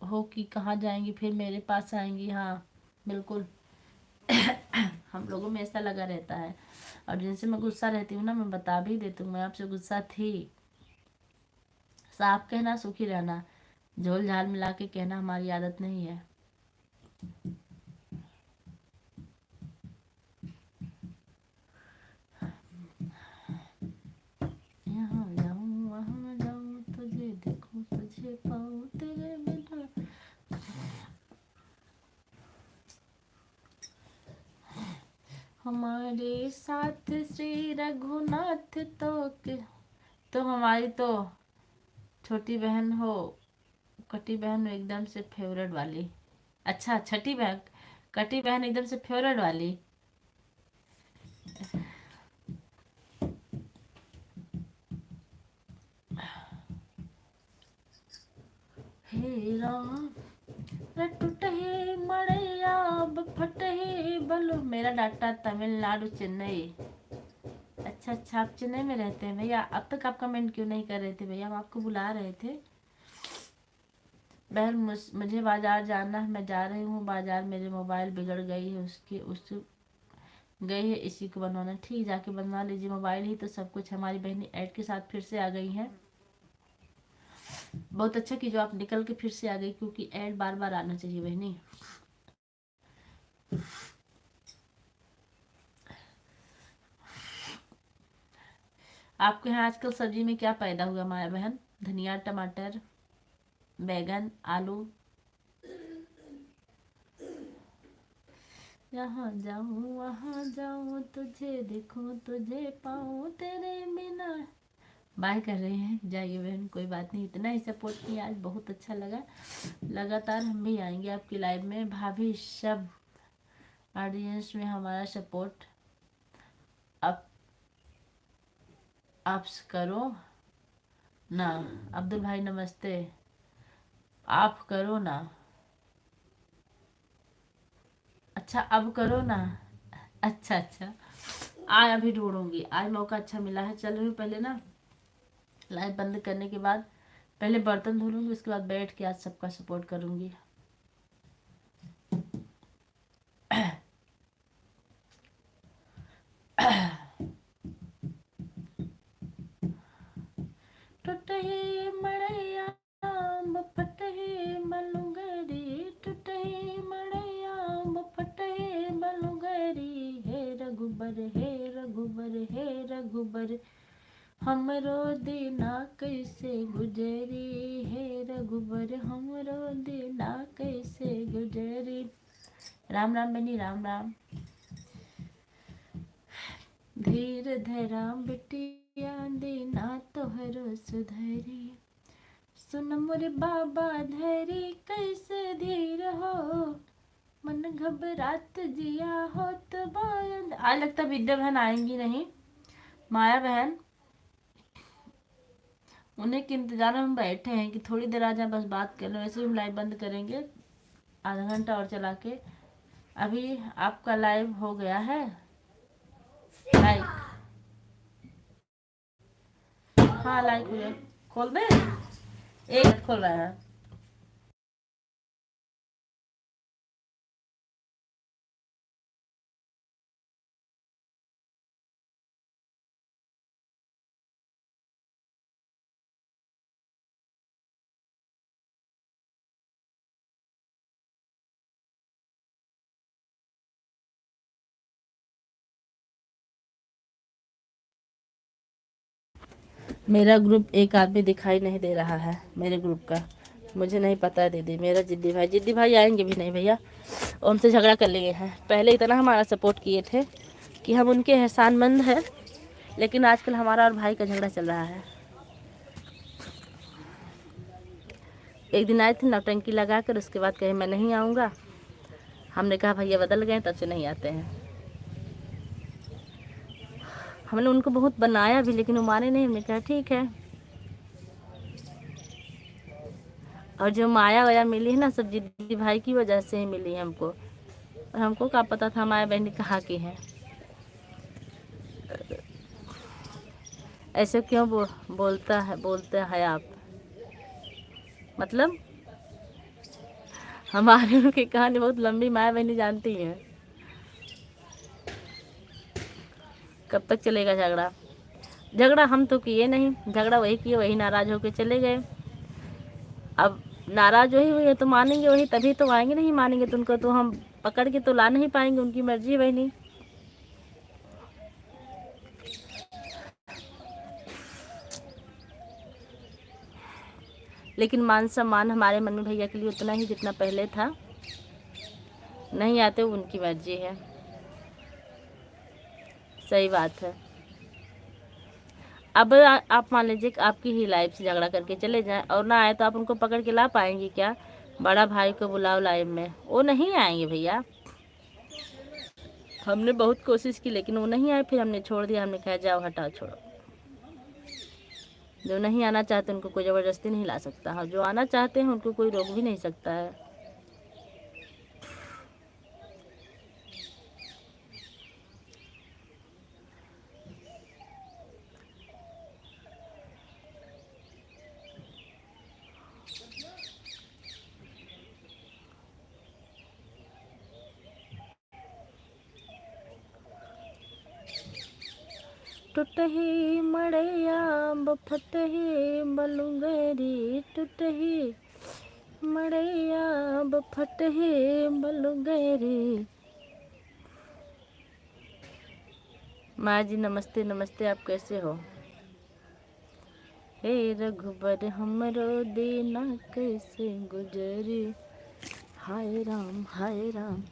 हो कि कहाँ जाएंगी, फिर मेरे पास आएंगी। हाँ बिल्कुल। हम लोगों में ऐसा लगा रहता है। और जिनसे मैं गुस्सा रहती हूँ ना, मैं बता भी देती हूँ मैं आपसे गुस्सा थी। साफ कहना, सुखी रहना, झोल झाल मिला के कहना हमारी आदत नहीं है। यहाँ जाऊँ वहाँ जाऊँ, तुझे देखूँ तुझे पाऊँ, तेरे बिना। हमारे साथ श्री रघुनाथ तो हमारी तो छोटी बहन हो, कटी बहन हो एकदम से फेवरेट वाली। अच्छा, छठी बहन, कटी बहन एकदम से फेवरेट वाली। हे राम टूटे मड़ैया फटे बलो। मेरा डाटा तमिलनाडु चेन्नई। अच्छा अच्छा, आप चेन्नई में रहते हैं भैया। अब तक आप कमेंट क्यों नहीं कर रहे थे भैया, हम आपको बुला रहे थे। बहन मुझे बाजार जाना है, मैं जा रही हूँ बाजार। मेरे मोबाइल बिगड़ गई है, उस गई है इसी को बनवाना। ठीक, जाके बनवा लीजिए। मोबाइल ही तो सब कुछ। हमारी बहनी ऐड के साथ फिर से आ गई हैं। बहुत अच्छा कि जो आप निकल के फिर से आ गई, क्योंकि ऐड बार बार आना चाहिए बहनी। आपके यहाँ आजकल सब्जी में क्या पैदा हुआ हमारा बहन? धनिया, टमाटर, बैगन, आलू। यहाँ जाऊँ वहाँ जाऊँ, तुझे देखूँ तुझे पाऊँ, तेरे बिना। बाय कर रहे हैं, जाइए बहन, कोई बात नहीं। इतना ही सपोर्ट किया आज, बहुत अच्छा लगा। लगातार हम भी आएंगे आपकी लाइव में। भाभी सब ऑडियंस में हमारा सपोर्ट आप आप करो ना। अब्दुल भाई नमस्ते, आप करो ना। अच्छा अब करो ना। अच्छा अच्छा, आज अभी ढूंढूंगी, आज मौका अच्छा मिला है। चल रही हूँ पहले ना, लाइव बंद करने के बाद पहले बर्तन धो लूँगी, उसके बाद बैठ के आज सबका सपोर्ट करूँगी। टूटही मड़ैया फटही बलुगरी, टूटही मड़ैया फटही बलुगरी। हे रघुबर हे रघुबर हे रघुबर। हमरो दीना कैसे गुजरी है रघुबर, हमरो दीना कैसे गुजरी। राम राम बनी, राम राम। धीर धरा बिटिया दीना तोहरो सुधरी, सुन मोरे बाबा धरी कैसे धीर हो, मन घबरात जिया होत बायन। आज लगता विद्या बहन आएंगी नहीं, माया बहन, उन्हें के इंतजार में हम बैठे हैं कि थोड़ी देर आ जाए, बस बात कर लो। वैसे भी हम लाइव बंद करेंगे आधा घंटा और चला के। अभी आपका लाइव हो गया है लाइक, हाँ लाइक हो गया। खोल दे, एक मिनट खोल रहा है। मेरा ग्रुप एक आदमी दिखाई नहीं दे रहा है मेरे ग्रुप का, मुझे नहीं पता है दीदी। मेरा जिद्दी भाई आएंगे भी नहीं भैया, उनसे झगड़ा कर लिए हैं। पहले इतना हमारा सपोर्ट किए थे कि हम उनके एहसानमंद हैं, लेकिन आजकल हमारा और भाई का झगड़ा चल रहा है। एक दिन आए थे नौटंकी लगा कर, उसके बाद कहे मैं नहीं आऊँगा। हमने कहा भैया बदल गए, तब से नहीं आते हैं। हमने उनको बहुत बनाया भी, लेकिन वो माने नहीं। हमने कहा ठीक है। और जो माया वाया मिली है ना, सब जिद्दी भाई की वजह से ही मिली है हमको। और हमको क्या पता था माया बहन कहाँ की है। ऐसे क्यों बोलते हैं आप? मतलब हमारे उनकी कहानी बहुत लंबी, माया बहनी जानती है। कब तक चलेगा झगड़ा? झगड़ा हम तो किए नहीं, झगड़ा वही किए, वही नाराज होकर चले गए। अब नाराज वही हुई है तो मानेंगे वही, तभी तो आएंगे। नहीं मानेंगे तो उनको तो हम पकड़ के तो ला नहीं पाएंगे, उनकी मर्जी है बहनी। लेकिन मान सम्मान हमारे मन में भैया के लिए उतना ही जितना पहले था। नहीं आते उनकी मर्जी है, सही बात है। अब आप मान लीजिए कि आपकी ही लाइफ से झगड़ा करके चले जाएं और ना आए, तो आप उनको पकड़ के ला पाएंगे क्या? बड़ा भाई को बुलाओ लाइव में, वो नहीं आएंगे भैया। हमने बहुत कोशिश की लेकिन वो नहीं आए, फिर हमने छोड़ दिया। हमने कहा जाओ हटाओ छोड़ो। जो नहीं आना चाहते उनको कोई ज़बरदस्ती नहीं ला सकता है, जो आना चाहते हैं उनको कोई रोक भी नहीं सकता है। टूटही मड़ैया बफटही बलुंगरी, टूटही मड़ैया बफटही बलुंगरी। माँ जी नमस्ते नमस्ते, आप कैसे हो? हे रघुबर हमरो दीना कैसे गुजरी, हाय राम हाय राम।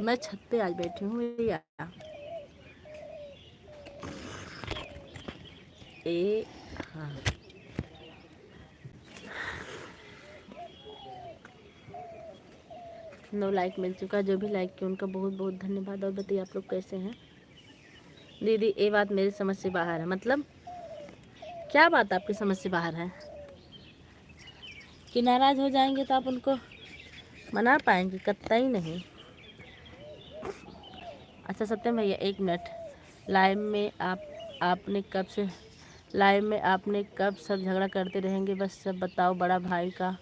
मैं छत पे आज बैठी हूँ भैया। हाँ, 9 लाइक मिल चुका। जो भी लाइक किया उनका बहुत बहुत धन्यवाद। और बताइए आप लोग कैसे हैं? दीदी ये बात मेरी समझ से बाहर है। मतलब क्या बात आपकी समझ से बाहर है कि नाराज़ हो जाएंगे तो आप उनको मना पाएंगे? कतई नहीं। अच्छा सत्यम भैया एक मिनट, लाइव में आपने कब से लाइव में आपने कब सब झगड़ा करते रहेंगे? बस सब बताओ, बड़ा भाई का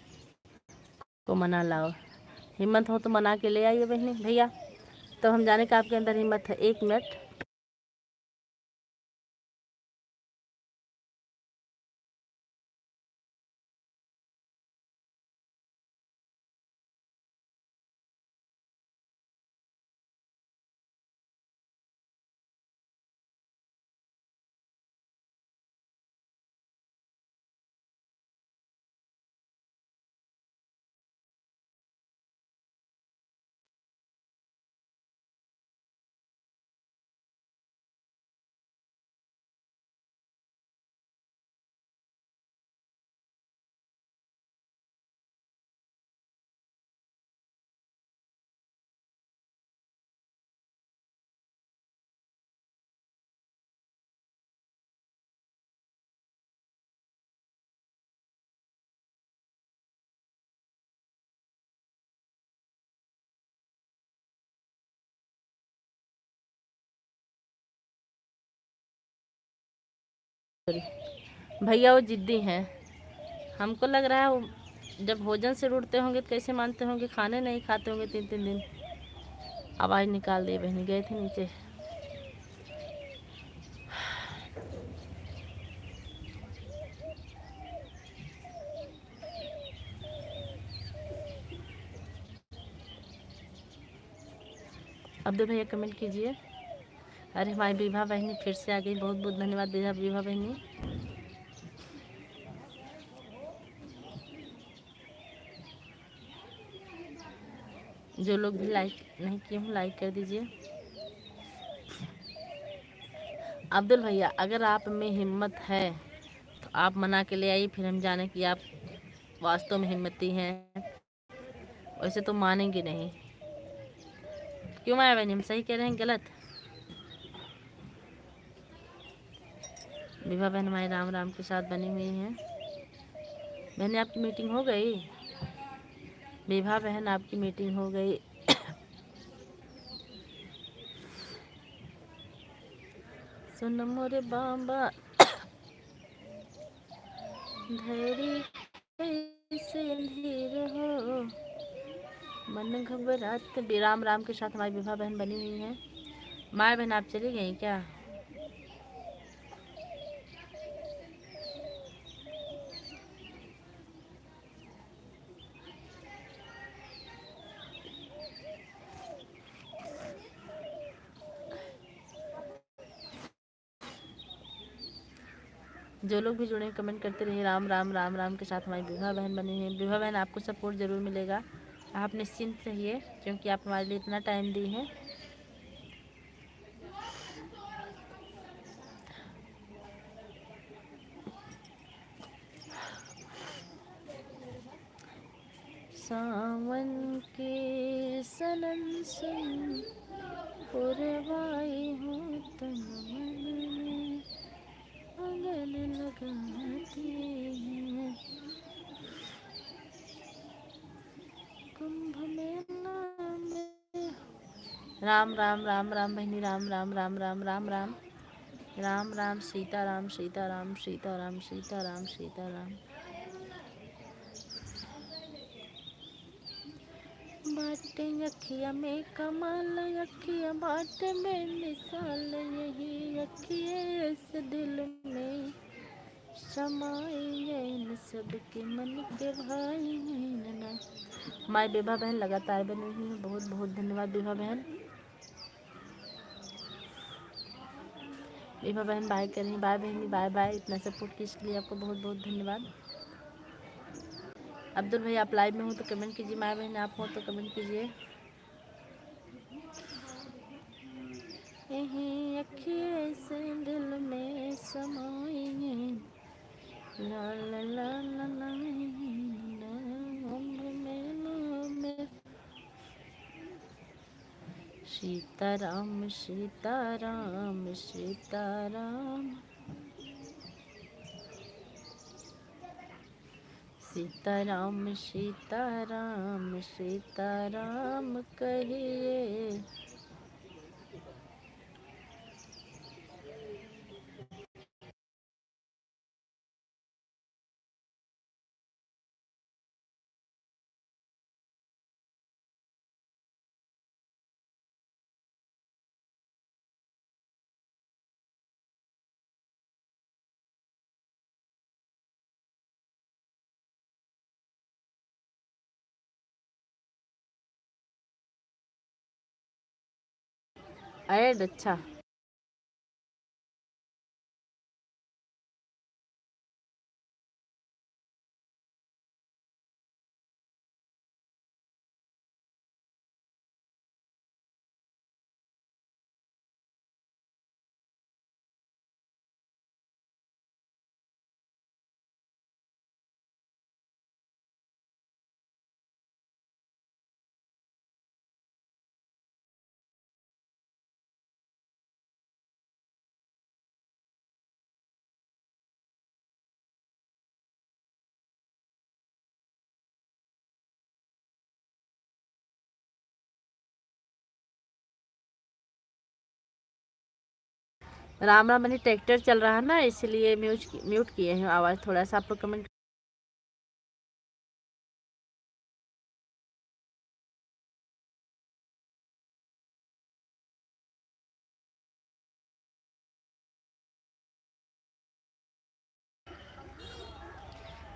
को मना लाओ। हिम्मत हो तो मना के ले आइए बहनी भैया, तो हम जाने का आपके अंदर हिम्मत है। एक मिनट। भैया वो जिद्दी हैं। हमको लग रहा है वो जब भोजन से रूठते होंगे तो कैसे मानते होंगे, खाने नहीं खाते होंगे 3-3 दिन। आवाज़ निकाल दी बहनी, गए थे नीचे। अब्दुल भैया कमेंट कीजिए। अरे हमारी विभा बहनी फिर से आ गई, बहुत बहुत धन्यवाद विभा बहनी। जो लोग भी लाइक नहीं किए हूँ लाइक कर दीजिए। अब्दुल भैया अगर आप में हिम्मत है तो आप मना के ले आइए, फिर हम जाने कि आप वास्तव में हिम्मती हैं। वैसे तो मानेंगे नहीं। क्यों माया बहनी, हम सही कह रहे हैं गलत? विभा बहन हमारे राम राम के साथ बनी हुई हैं। बहन आपकी मीटिंग हो गई? विभा बहन आपकी मीटिंग हो गई? सुन मोरे बाबा धैर्य कैसे अंधेर हो, मन घबरात। राम राम के साथ हमारी विभा बहन बनी हुई हैं। माया बहन आप चली गई क्या? जो लोग भी जुड़े कमेंट करते रहिए। राम राम राम राम के साथ हमारी विभा बहन बनी हुई है। विभा बहन आपको सपोर्ट ज़रूर मिलेगा, आप निश्चिंत रहिए, क्योंकि आप हमारे लिए इतना टाइम दी हैं। सावन के सनन सुन पुरवाई हो तन मन में अगन लगाती है, कुंभ मेला में। राम राम राम राम बहनी, राम राम राम राम राम राम राम राम। सीताराम सीताराम सीताराम सीताराम सीताराम। बाटे अखिया में कमाल, अखिया बाटे में मिसाल, यही अखिए से दिल में समाए न सबके मन के भाई ना। हमारी विभा बहन लगातार बनी हुई है, बहुत बहुत धन्यवाद विभा बहन। विभा बहन बाय करें, बाय बहनी, बाय बाय। इतना सपोर्ट किए इसके लिए आपको बहुत बहुत धन्यवाद। अब्दुल भाई आप लाइव में हो तो कमेंट कीजिए, माया बहन आप हो तो कमेंट कीजिए। यही अखिए से दिल में समाएंगे, ला ला ला ला ला में। सीताराम सीताराम सीताराम सीताराम सीताराम सीताराम कहिए। ऐड अच्छा। राम राम बनी ट्रैक्टर चल रहा है ना, इसलिए म्यूट किए हैं आवाज़ थोड़ा सा। आप लोग कमेंट।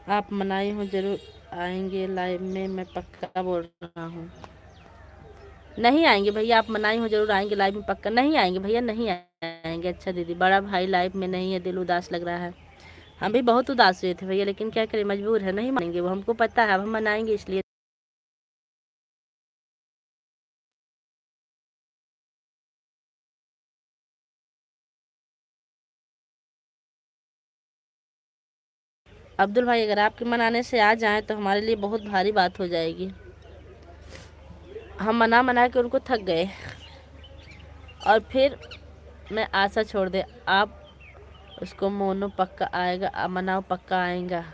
आप मनाई हो जरूर आएंगे लाइव में, मैं पक्का बोल रहा हूँ। नहीं आएंगे भैया, आप मनाई हो जरूर आएंगे लाइव में, पक्का नहीं आएंगे भैया, नहीं आएंगे। अच्छा दीदी, बड़ा भाई लाइव में नहीं है, दिल उदास लग रहा है। हम भी बहुत उदास हुए थे भैया, लेकिन क्या करें, मजबूर है, नहीं मानेंगे वो, हमको पता है। अब हम मनाएंगे इसलिए। अब्दुल भाई, अगर आपके मनाने से आ जाएं तो हमारे लिए बहुत भारी बात हो जाएगी। हम मना मना के उनको थक गए, और फिर मैं आशा छोड़ दे। आप उसको मोनो पक्का आएगा, मनाओ पक्का आएगा।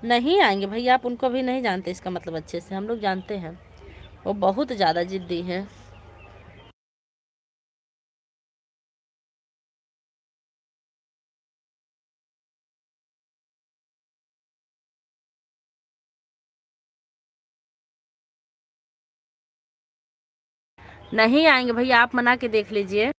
नहीं आएंगे भैया, आप उनको भी नहीं जानते, इसका मतलब अच्छे से हम लोग जानते हैं, वो बहुत ज़्यादा जिद्दी हैं। नहीं आएंगे भैया, आप मना के देख लीजिए।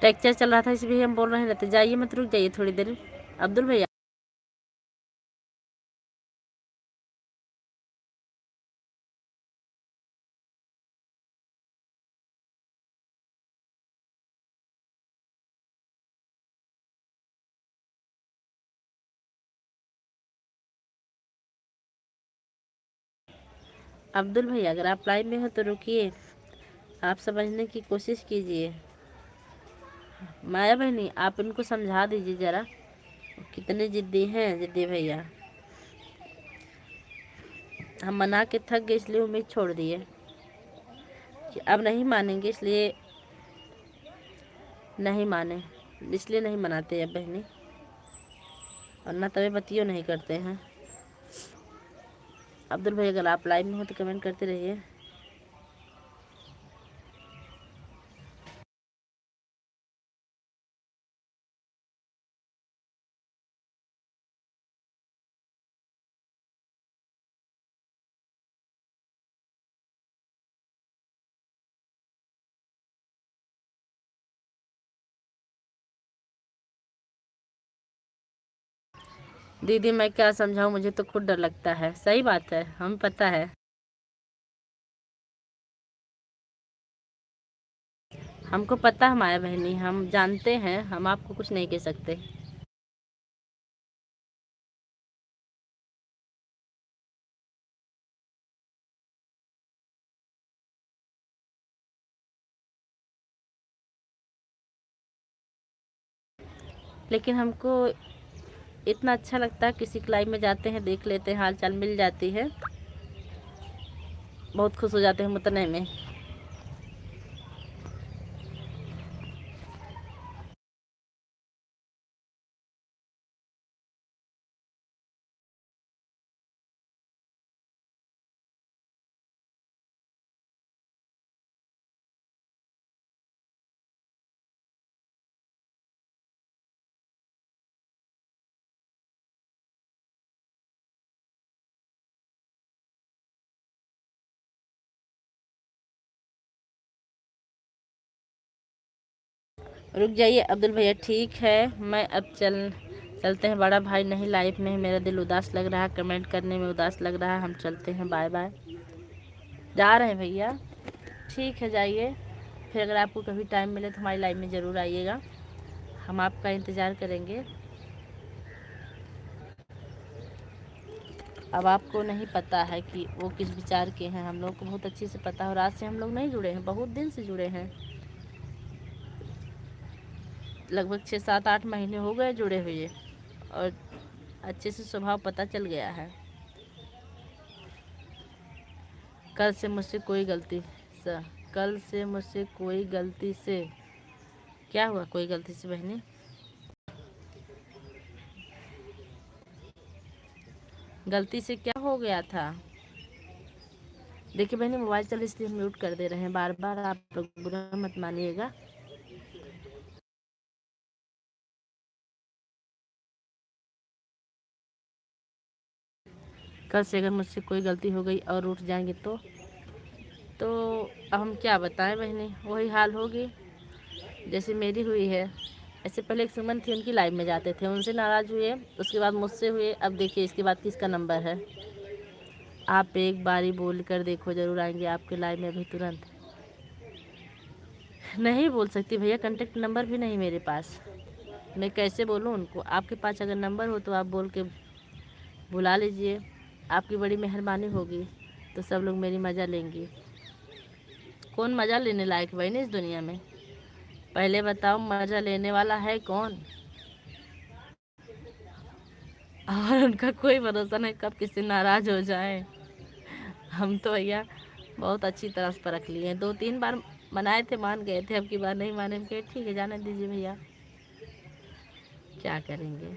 टेक्चर चल रहा था इसलिए हम बोल रहे रहते, जाइए मत, रुक जाइए थोड़ी देर। अब्दुल भैया, अब्दुल भैया अगर आप लाइव में हो तो रुकिए, आप समझने की कोशिश कीजिए। माया बहनी, आप इनको समझा दीजिए ज़रा, वो कितने जिद्दी हैं, जिद्दी भैया। हम मना के थक गए, इसलिए उम्मीद छोड़ दिए कि अब नहीं मानेंगे, इसलिए नहीं माने, इसलिए नहीं मनाते अब बहनी, वरना तभी बतियो नहीं करते हैं। अब्दुल भाई, अगर आप लाइव में हो तो कमेंट करते रहिए। दीदी मैं क्या समझाऊं, मुझे तो खुद डर लगता है। सही बात है, हमें पता है, हमको पता है माया बहनी, हम जानते हैं, हम आपको कुछ नहीं कह सकते। लेकिन हमको इतना अच्छा लगता है, किसी के लाइव में जाते हैं, देख लेते हैं, हाल चाल मिल जाती है, बहुत खुश हो जाते हैं हम उतने में। रुक जाइए अब्दुल भैया, ठीक है मैं अब चलते हैं। बड़ा भाई नहीं लाइफ में, मेरा दिल उदास लग रहा है, कमेंट करने में उदास लग रहा है। हम चलते हैं, बाय बाय। जा रहे हैं भैया, ठीक है जाइए। फिर अगर आपको कभी टाइम मिले तो हमारी लाइफ में ज़रूर आइएगा, हम आपका इंतज़ार करेंगे। अब आपको नहीं पता है कि वो किस विचार के हैं, हम लोग को बहुत अच्छे से पता है। और आज से हम लोग नहीं जुड़े हैं, बहुत दिन से जुड़े हैं, लगभग 6-7-8 महीने हो गए जुड़े हुए, और अच्छे से स्वभाव पता चल गया है। कल से मुझसे कोई गलती से, कल से मुझसे कोई गलती से क्या हुआ, कोई गलती से बहनी? गलती से क्या हो गया था? देखिए बहनी, मोबाइल चल इसलिए हम म्यूट कर दे रहे हैं बार बार, आप लोग बुरा मत मानिएगा। कल से अगर मुझसे कोई गलती हो गई और उठ जाएंगे तो अब हम क्या बताएं बहनी, वही हाल होगी जैसे मेरी हुई है। ऐसे पहले एक सुमन थी, उनकी लाइव में जाते थे, उनसे नाराज़ हुए, उसके बाद मुझसे हुए, अब देखिए इसके बाद किसका नंबर है। आप एक बारी बोल कर देखो, ज़रूर आएंगे आपके लाइव में। अभी तुरंत नहीं बोल सकती भैया, कांटेक्ट नंबर भी नहीं मेरे पास, मैं कैसे बोलूँ उनको? आपके पास अगर नंबर हो तो आप बोल के बुला लीजिए, आपकी बड़ी मेहरबानी होगी, तो सब लोग मेरी मज़ा लेंगी। कौन मज़ा लेने लायक भाई नहीं इस दुनिया में? पहले बताओ, मज़ा लेने वाला है कौन? और उनका कोई भरोसा नहीं कब किसी नाराज़ हो जाए। हम तो भैया बहुत अच्छी तरह से परख लिए हैं, 2-3 बार मनाए थे, मान गए थे, अब की बार नहीं माने, के ठीक है जाने दीजिए भैया, क्या करेंगे।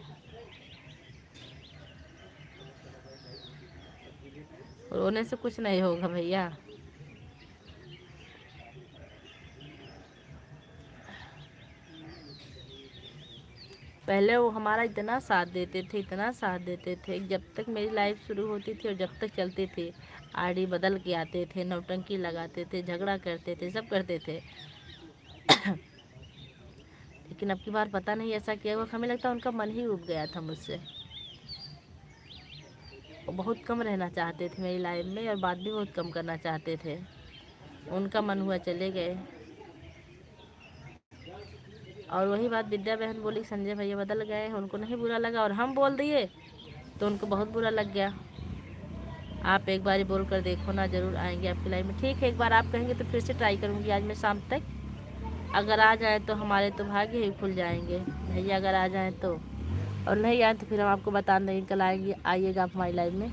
रोने से कुछ नहीं होगा भैया। पहले वो हमारा इतना साथ देते थे, इतना साथ देते थे, जब तक मेरी लाइफ शुरू होती थी और जब तक चलती थी। आईडी बदल के आते थे, नौटंकी लगाते थे, झगड़ा करते थे, सब करते थे। लेकिन अब की बार पता नहीं ऐसा क्या हुआ, हमें लगता है उनका मन ही उब गया था मुझसे। वो बहुत कम रहना चाहते थे मेरी लाइफ में, और बात भी बहुत कम करना चाहते थे। उनका मन हुआ चले गए। और वही बात विद्या बहन बोली, संजय भैया बदल गए हैं, उनको नहीं बुरा लगा, और हम बोल दिए तो उनको बहुत बुरा लग गया। आप एक बार बोल कर देखो ना, ज़रूर आएंगे आपकी लाइफ में। ठीक है, एक बार आप कहेंगे तो फिर से ट्राई करूँगी आज मैं शाम तक। अगर आ जाए तो हमारे तो भाग्य ही खुल जाएंगे भैया, अगर आ जाए तो, और नहीं आए तो फिर हम आपको बता देंगे, कल आएंगे, आइएगा आप हमारी लाइफ में।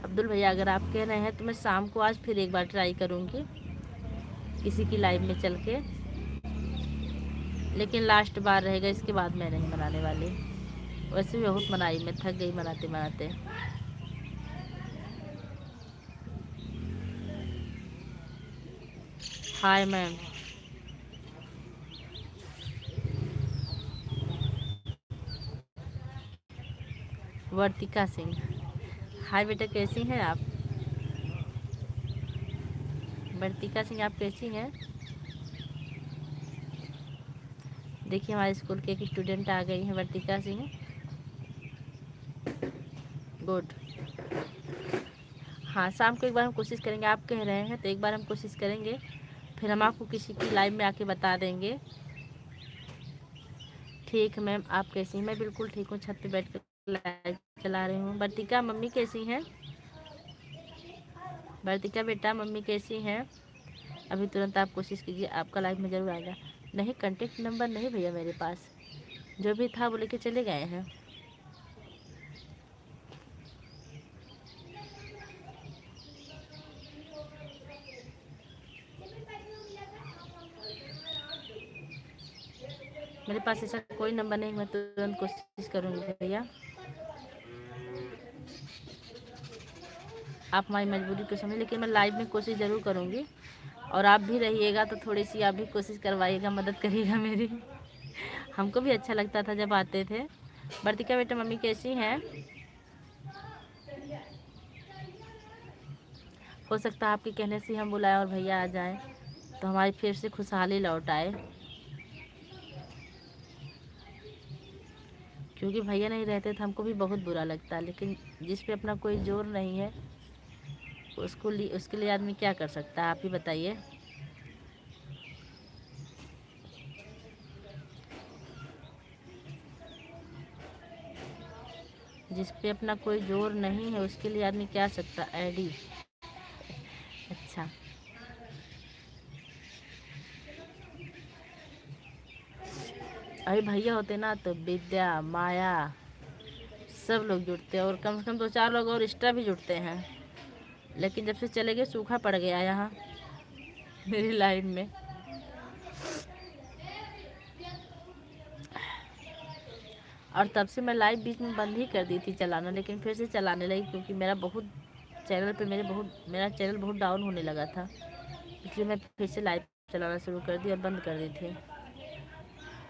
अब्दुल भैया अगर आप कह रहे हैं तो मैं शाम को आज फिर एक बार ट्राई करूँगी किसी की लाइव में चल के, लेकिन लास्ट बार रहेगा, इसके बाद मैं नहीं मनाने वाली। वैसे भी बहुत मनाई, मैं थक गई मनाते मनाते। हाय मैम, वर्तिका सिंह। हाय बेटा, कैसी हैं आप? वर्तिका सिंह आप कैसी हैं? देखिए हमारे स्कूल के एक स्टूडेंट आ गई हैं, वर्तिका सिंह। गुड। हाँ, शाम को एक बार हम कोशिश करेंगे, आप कह रहे हैं तो एक बार हम कोशिश करेंगे, फिर हम आपको किसी की लाइव में आके बता देंगे। ठीक है मैम, आप कैसी हैं? मैं बिल्कुल ठीक हूँ, छत पे बैठ कर लाइव चला रही हूँ। वर्तिका मम्मी कैसी हैं? वर्तिका बेटा मम्मी कैसी हैं? अभी तुरंत आप कोशिश कीजिए, आपका लाइव में ज़रूर आएगा। नहीं, कांटेक्ट नंबर नहीं भैया मेरे पास, जो भी था वो लेके चले गए हैं। मेरे पास ऐसा कोई नंबर नहीं, मैं तुरंत कोशिश करूँगी भैया। आप हमारी मजबूरी को समझ, लेकिन मैं लाइव में कोशिश ज़रूर करूँगी, और आप भी रहिएगा तो थोड़ी सी आप भी कोशिश करवाइएगा, मदद करिएगा मेरी। हमको भी अच्छा लगता था जब आते थे। वर्तिका बेटा मम्मी कैसी हैं? हो सकता है आपके कहने से हम बुलाएं और भैया आ जाएं तो हमारी फिर से खुशहाली लौट आए, क्योंकि भैया नहीं रहते तो हमको भी बहुत बुरा लगता है, लेकिन जिस पे अपना कोई जोर नहीं है उसके लिए आदमी क्या कर सकता है, आप ही बताइए। जिस पे अपना कोई जोर नहीं है उसके लिए आदमी क्या सकता। एडी, अच्छा, अरे भैया होते ना तो विद्या, माया, सब लोग जुड़ते हैं, और कम से कम 2-4 लोग और एक्स्ट्रा भी जुड़ते हैं, लेकिन जब से चले गए सूखा पड़ गया यहाँ मेरी लाइन में। और तब से मैं लाइव बीच में बंद ही कर दी थी चलाना, लेकिन फिर से चलाने लगी, क्योंकि मेरा चैनल बहुत डाउन होने लगा था, इसलिए मैं फिर से लाइव चलाना शुरू कर दी और बंद कर दी थी।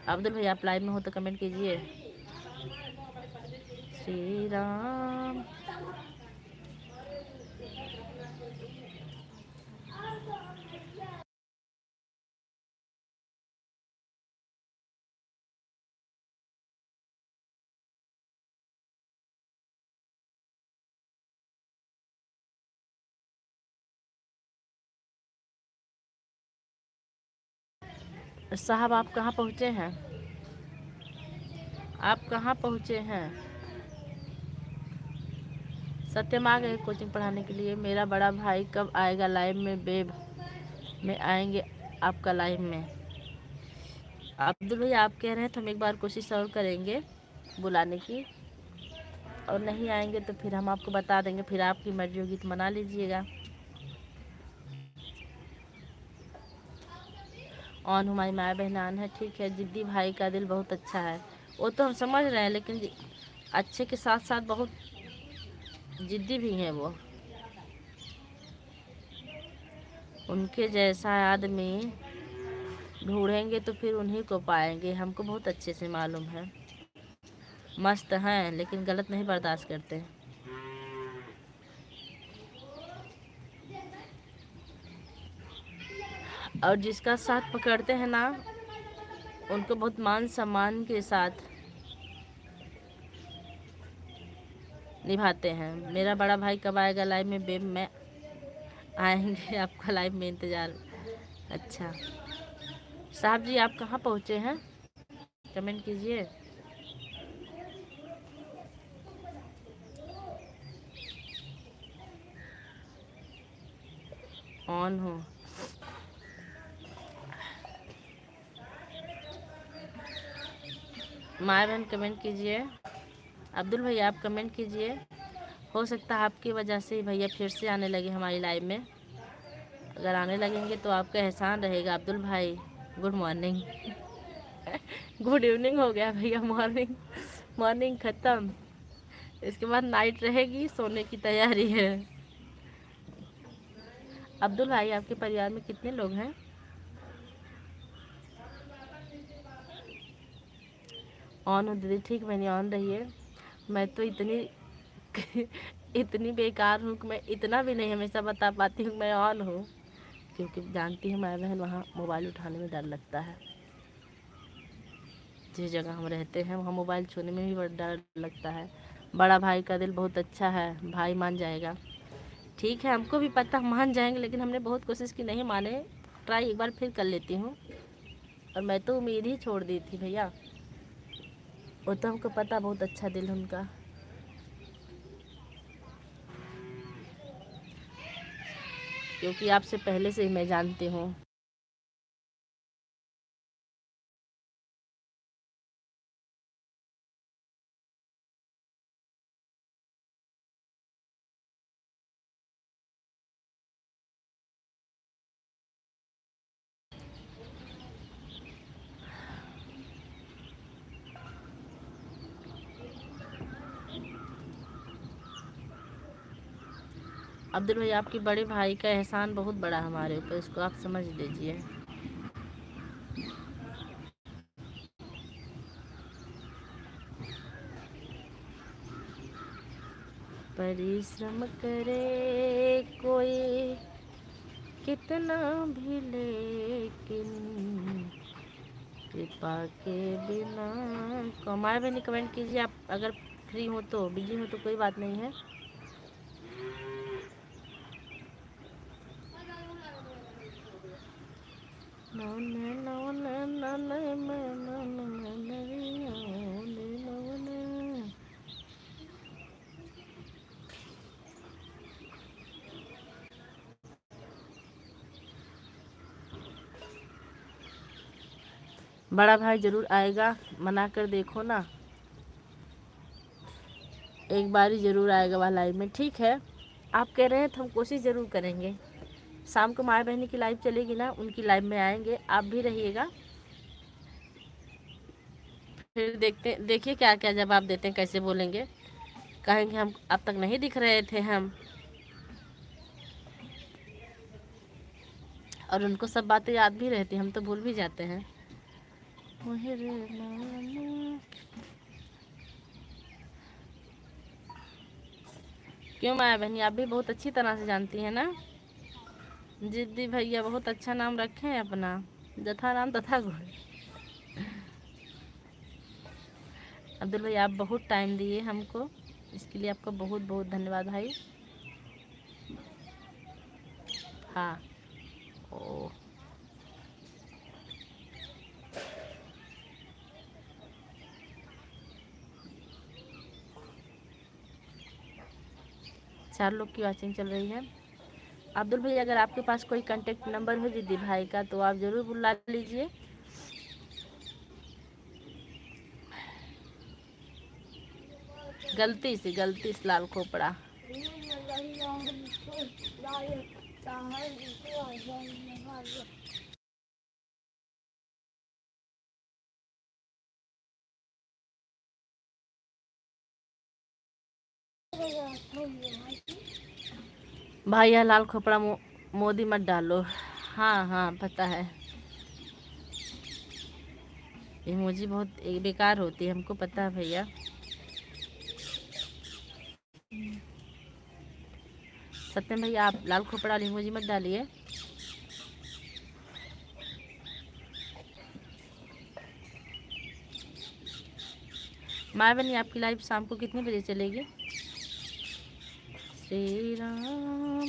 अब्दुल भाई आप लाइव में हो तो कमेंट कीजिए। श्री राम। साहब आप कहाँ पहुँचे हैं? आप कहाँ पहुँचे हैं? सत्यम आ गए कोचिंग पढ़ाने के लिए। मेरा बड़ा भाई कब आएगा लाइव में? बेब में आएंगे आपका लाइव में। अब्दुल भाई आप कह रहे हैं तो हम एक बार कोशिश और करेंगे बुलाने की, और नहीं आएंगे तो फिर हम आपको बता देंगे, फिर आपकी मर्जी होगी तो मना लीजिएगा। ऑन हमारी माया बहनान है, ठीक है। जिद्दी भाई का दिल बहुत अच्छा है, वो तो हम समझ रहे हैं, लेकिन अच्छे के साथ साथ बहुत जिद्दी भी हैं वो। उनके जैसा आदमी ढूंढेंगे तो फिर उन्हीं को पाएंगे, हमको बहुत अच्छे से मालूम है। मस्त हैं लेकिन गलत नहीं बर्दाश्त करते। और जिसका साथ पकड़ते हैं ना उनको बहुत मान सम्मान के साथ निभाते हैं। मेरा बड़ा भाई कब आएगा लाइव में? बेब में आएंगे आपका लाइव में इंतज़ार। अच्छा साहब जी आप कहाँ पहुँचे हैं? कमेंट कीजिए। ऑन हो। माय बहन कमेंट कीजिए। अब्दुल भाई आप कमेंट कीजिए। हो सकता है आपकी वजह से ही भैया फिर से आने लगे हमारी लाइव में। अगर आने लगेंगे तो आपका एहसान रहेगा अब्दुल भाई। गुड मॉर्निंग गुड इवनिंग हो गया भैया, मॉर्निंग मॉर्निंग ख़त्म, इसके बाद नाइट रहेगी, सोने की तैयारी है। अब्दुल भाई आपके परिवार में कितने लोग हैं? ऑन हो दीदी। ठीक मैंने ऑन रही है। मैं तो इतनी इतनी बेकार हूँ कि मैं इतना भी नहीं हमेशा बता पाती हूँ मैं ऑन हूँ, क्योंकि जानती हूँ मैं बहन वहाँ मोबाइल उठाने में डर लगता है। जिस जगह हम रहते हैं वहाँ मोबाइल छूने में भी बड़ा डर लगता है। बड़ा भाई का दिल बहुत अच्छा है, भाई मान जाएगा। ठीक है हमको भी पता मान जाएंगे, लेकिन हमने बहुत कोशिश की नहीं माने। ट्राई एक बार फिर कर लेती हूँ। और मैं तो उम्मीद ही छोड़ दी थी भैया, वो तो हमको पता बहुत अच्छा दिल उनका। क्योंकि आपसे पहले से ही मैं जानती हूँ। अब्दुल भाई आपके बड़े भाई का एहसान बहुत बड़ा हमारे ऊपर, इसको आप समझ लीजिए। परिश्रम करे कोई कितना भी, लेकिन कृपा के बिना। कमाए भी नहीं, कमेंट कीजिए आप अगर फ्री हो तो, बिजी हो तो कोई बात नहीं है। बड़ा भाई जरूर आएगा, मना कर देखो ना, एक बार ही जरूर आएगा वह लाइव में। ठीक है, आप कह रहे हैं तो हम कोशिश ज़रूर करेंगे। शाम को माया बहनी की लाइव चलेगी ना, उनकी लाइव में आएंगे, आप भी रहिएगा। फिर देखिए क्या क्या जवाब देते हैं, कैसे बोलेंगे। कहेंगे हम अब तक नहीं दिख रहे थे हम, और उनको सब बातें याद भी रहती, हम तो भूल भी जाते हैं। क्यों माया बहनी, आप भी बहुत अच्छी तरह से जानती हैं ना। जिद्दी भैया बहुत अच्छा नाम रखे हैं अपना, जथा नाम तथा गुण। अब्दुल भाई आप बहुत टाइम दिए हमको, इसके लिए आपका बहुत बहुत धन्यवाद भाई। हाँ ओ, चार लोग की वॉचिंग चल रही है। अब्दुल भाई अगर आपके पास कोई कांटेक्ट नंबर हो जिद्दी भाई का तो आप ज़रूर बुला लीजिए। गलती से लाल खोपड़ा। भैया लाल खोपड़ा मोदी मत डालो। हाँ हाँ पता है, इमोजी बहुत बेकार होती है, हमको पता है भैया। सत्यम भैया आप लाल खोपड़ा वाली इमोजी मत डालिए। माया बनी आपकी लाइव शाम को कितने बजे चलेगी? श्री राम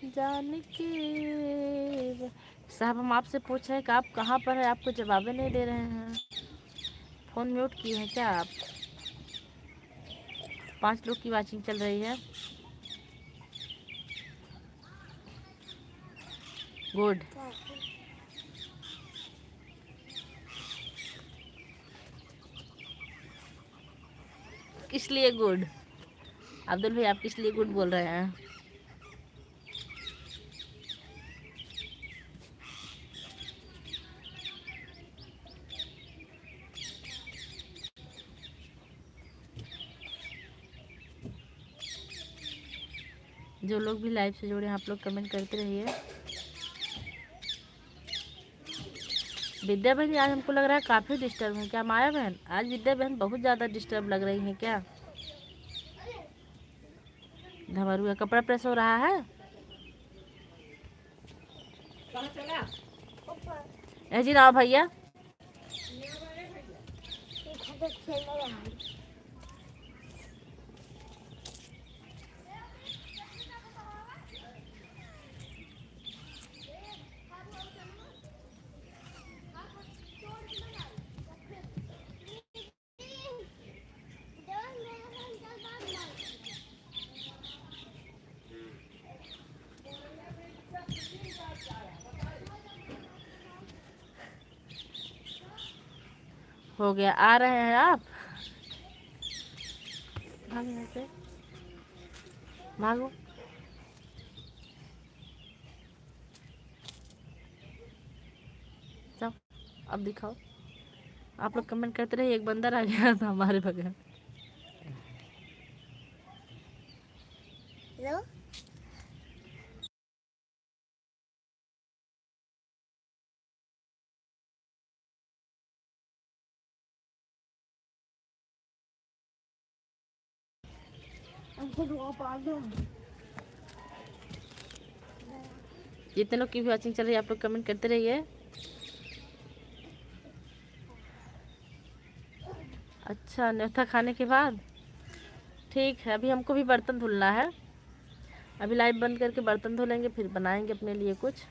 जानकी। साहब हम आपसे पूछ रहे हैं कि आप कहाँ पर हैं, आपको जवाब नहीं दे रहे हैं। फ़ोन म्यूट किए हैं क्या आप? 5 लोग की वाचिंग चल रही है। गुड। किस लिए गुड? अब्दुल भाई आप किस लिए गुड बोल रहे हैं? जो लोग भी लाइव से जुड़े हैं आप लोग कमेंट करते रहिए। विद्या बहन आज हमको लग रहा है काफ़ी डिस्टर्ब है क्या? माया बहन आज विद्या बहन बहुत ज़्यादा डिस्टर्ब लग रही हैं क्या? धमरुआ कपड़ा प्रेस हो रहा है। ए जी राव भैया हो गया, आ रहे हैं आप? भागो यहाँ से, भागो। जाओ अब दिखाओ। आप लोग कमेंट करते रहिए। एक बंदर आ गया था हमारे बगल। हेलो जितने लोग की भी वॉचिंग चल रही है आप लोग कमेंट करते रहिए। अच्छा, न्योता खाने के बाद ठीक है। अभी हमको भी बर्तन धुलना है। अभी लाइव बंद करके बर्तन धो लेंगे, फिर बनाएंगे अपने लिए कुछ।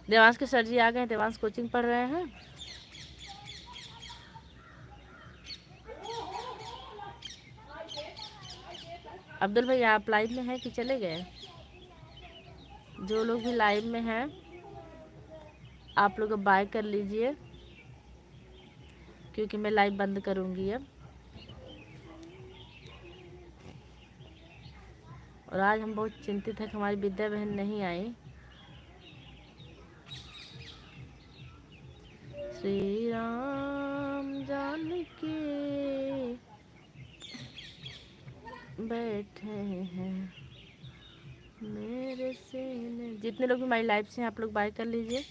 देवांश के सर जी आ गए। देवांश कोचिंग पढ़ रहे हैं। अब्दुल भैया आप लाइव में हैं कि चले गए? जो लोग भी लाइव में हैं आप लोग अब बाय कर लीजिए, क्योंकि मैं लाइव बंद करूंगी अब। और आज हम बहुत चिंतित हैं कि हमारी विद्या बहन नहीं आई। श्री राम जानकी बैठे हैं मेरे सीने। जितने लोग भी हमारी लाइव से हैं आप लोग बाय कर लीजिए।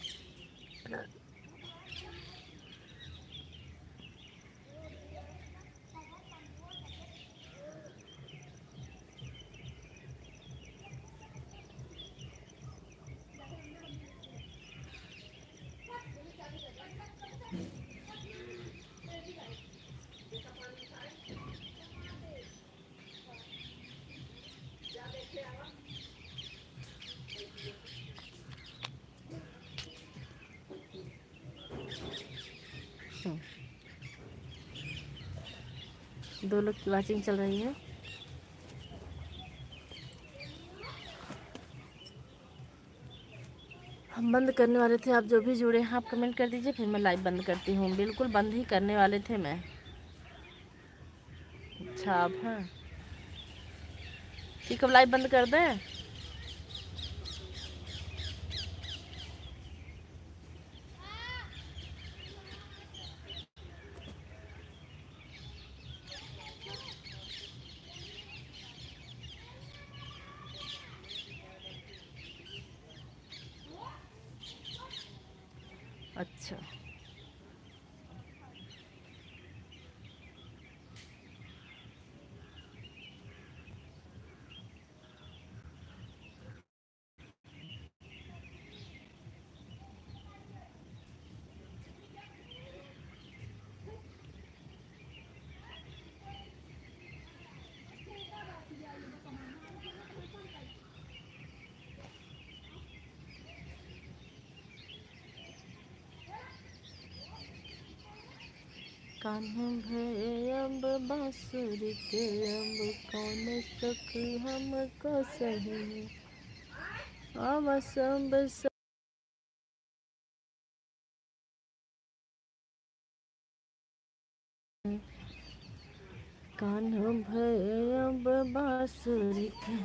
दो लोग की वॉचिंग चल रही है। हम बंद करने वाले थे, आप जो भी जुड़े हैं आप कमेंट कर दीजिए, फिर मैं लाइव बंद करती हूँ। बिल्कुल बंद ही करने वाले थे मैं। अच्छा आप हैं ठीक, अब लाइव बंद कर दें? अच्छा कान्हा भय अम्ब बांसुरी के अम्ब कौन सुख हमको सही। आवास अम्ब कान्हा भय अम्ब बांसुरी के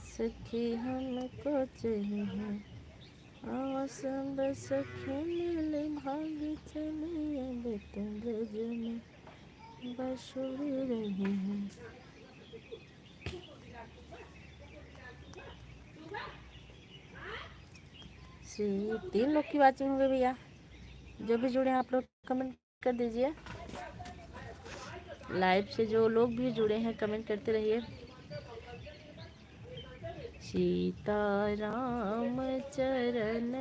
सखी हमको चाहिए। आवास अम्ब सखी मिले भाग चली अब तुम ब्रज में बांसुरी रही है। तीन लोग की वाचिंग हो गई भैया। जो भी जुड़े हैं आप लोग कमेंट कर दीजिए। लाइव से जो लोग भी जुड़े हैं कमेंट करते रहिए। सीता राम चरण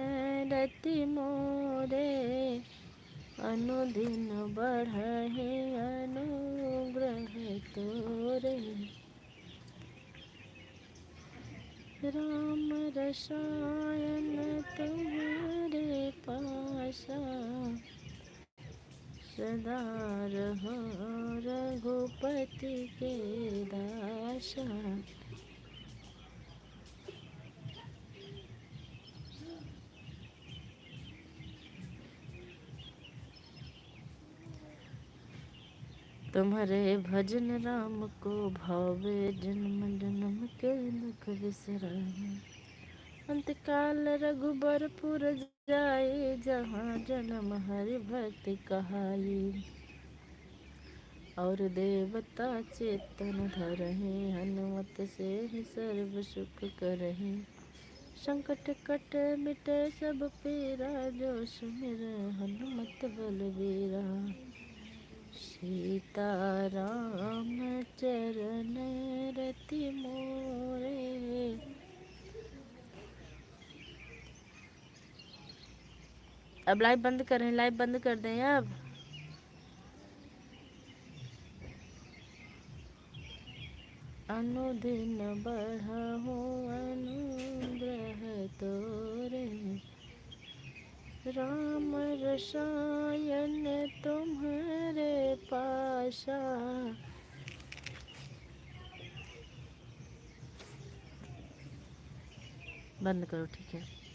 रति मोरे अनुदिन बढ़हि अनुग्रह तोरे। राम रसायन तुम्हारे पासा सदा रहो रघुपति के दासा। तुम्हारे भजन राम को भावे जन्म जन्म के दुख बिसराए। अंतकाल रघुबरपुर जाए जहाँ जन्म हरि भक्ति कहाई। और देवता चेतन धरहि हनुमत से ही सर्व सुख करहि। संकट कट मिटे सब पीरा, जो सुमिर हनुमत बलबीरा। सीताराम चरण रति मोरे। अब लाइव बंद करें, लाइव बंद कर दें अब। अनुदिन बढ़ाऊं अनुग्रह तोरे, राम रसायन तुम्हारे पाशा। बंद करो, ठीक है।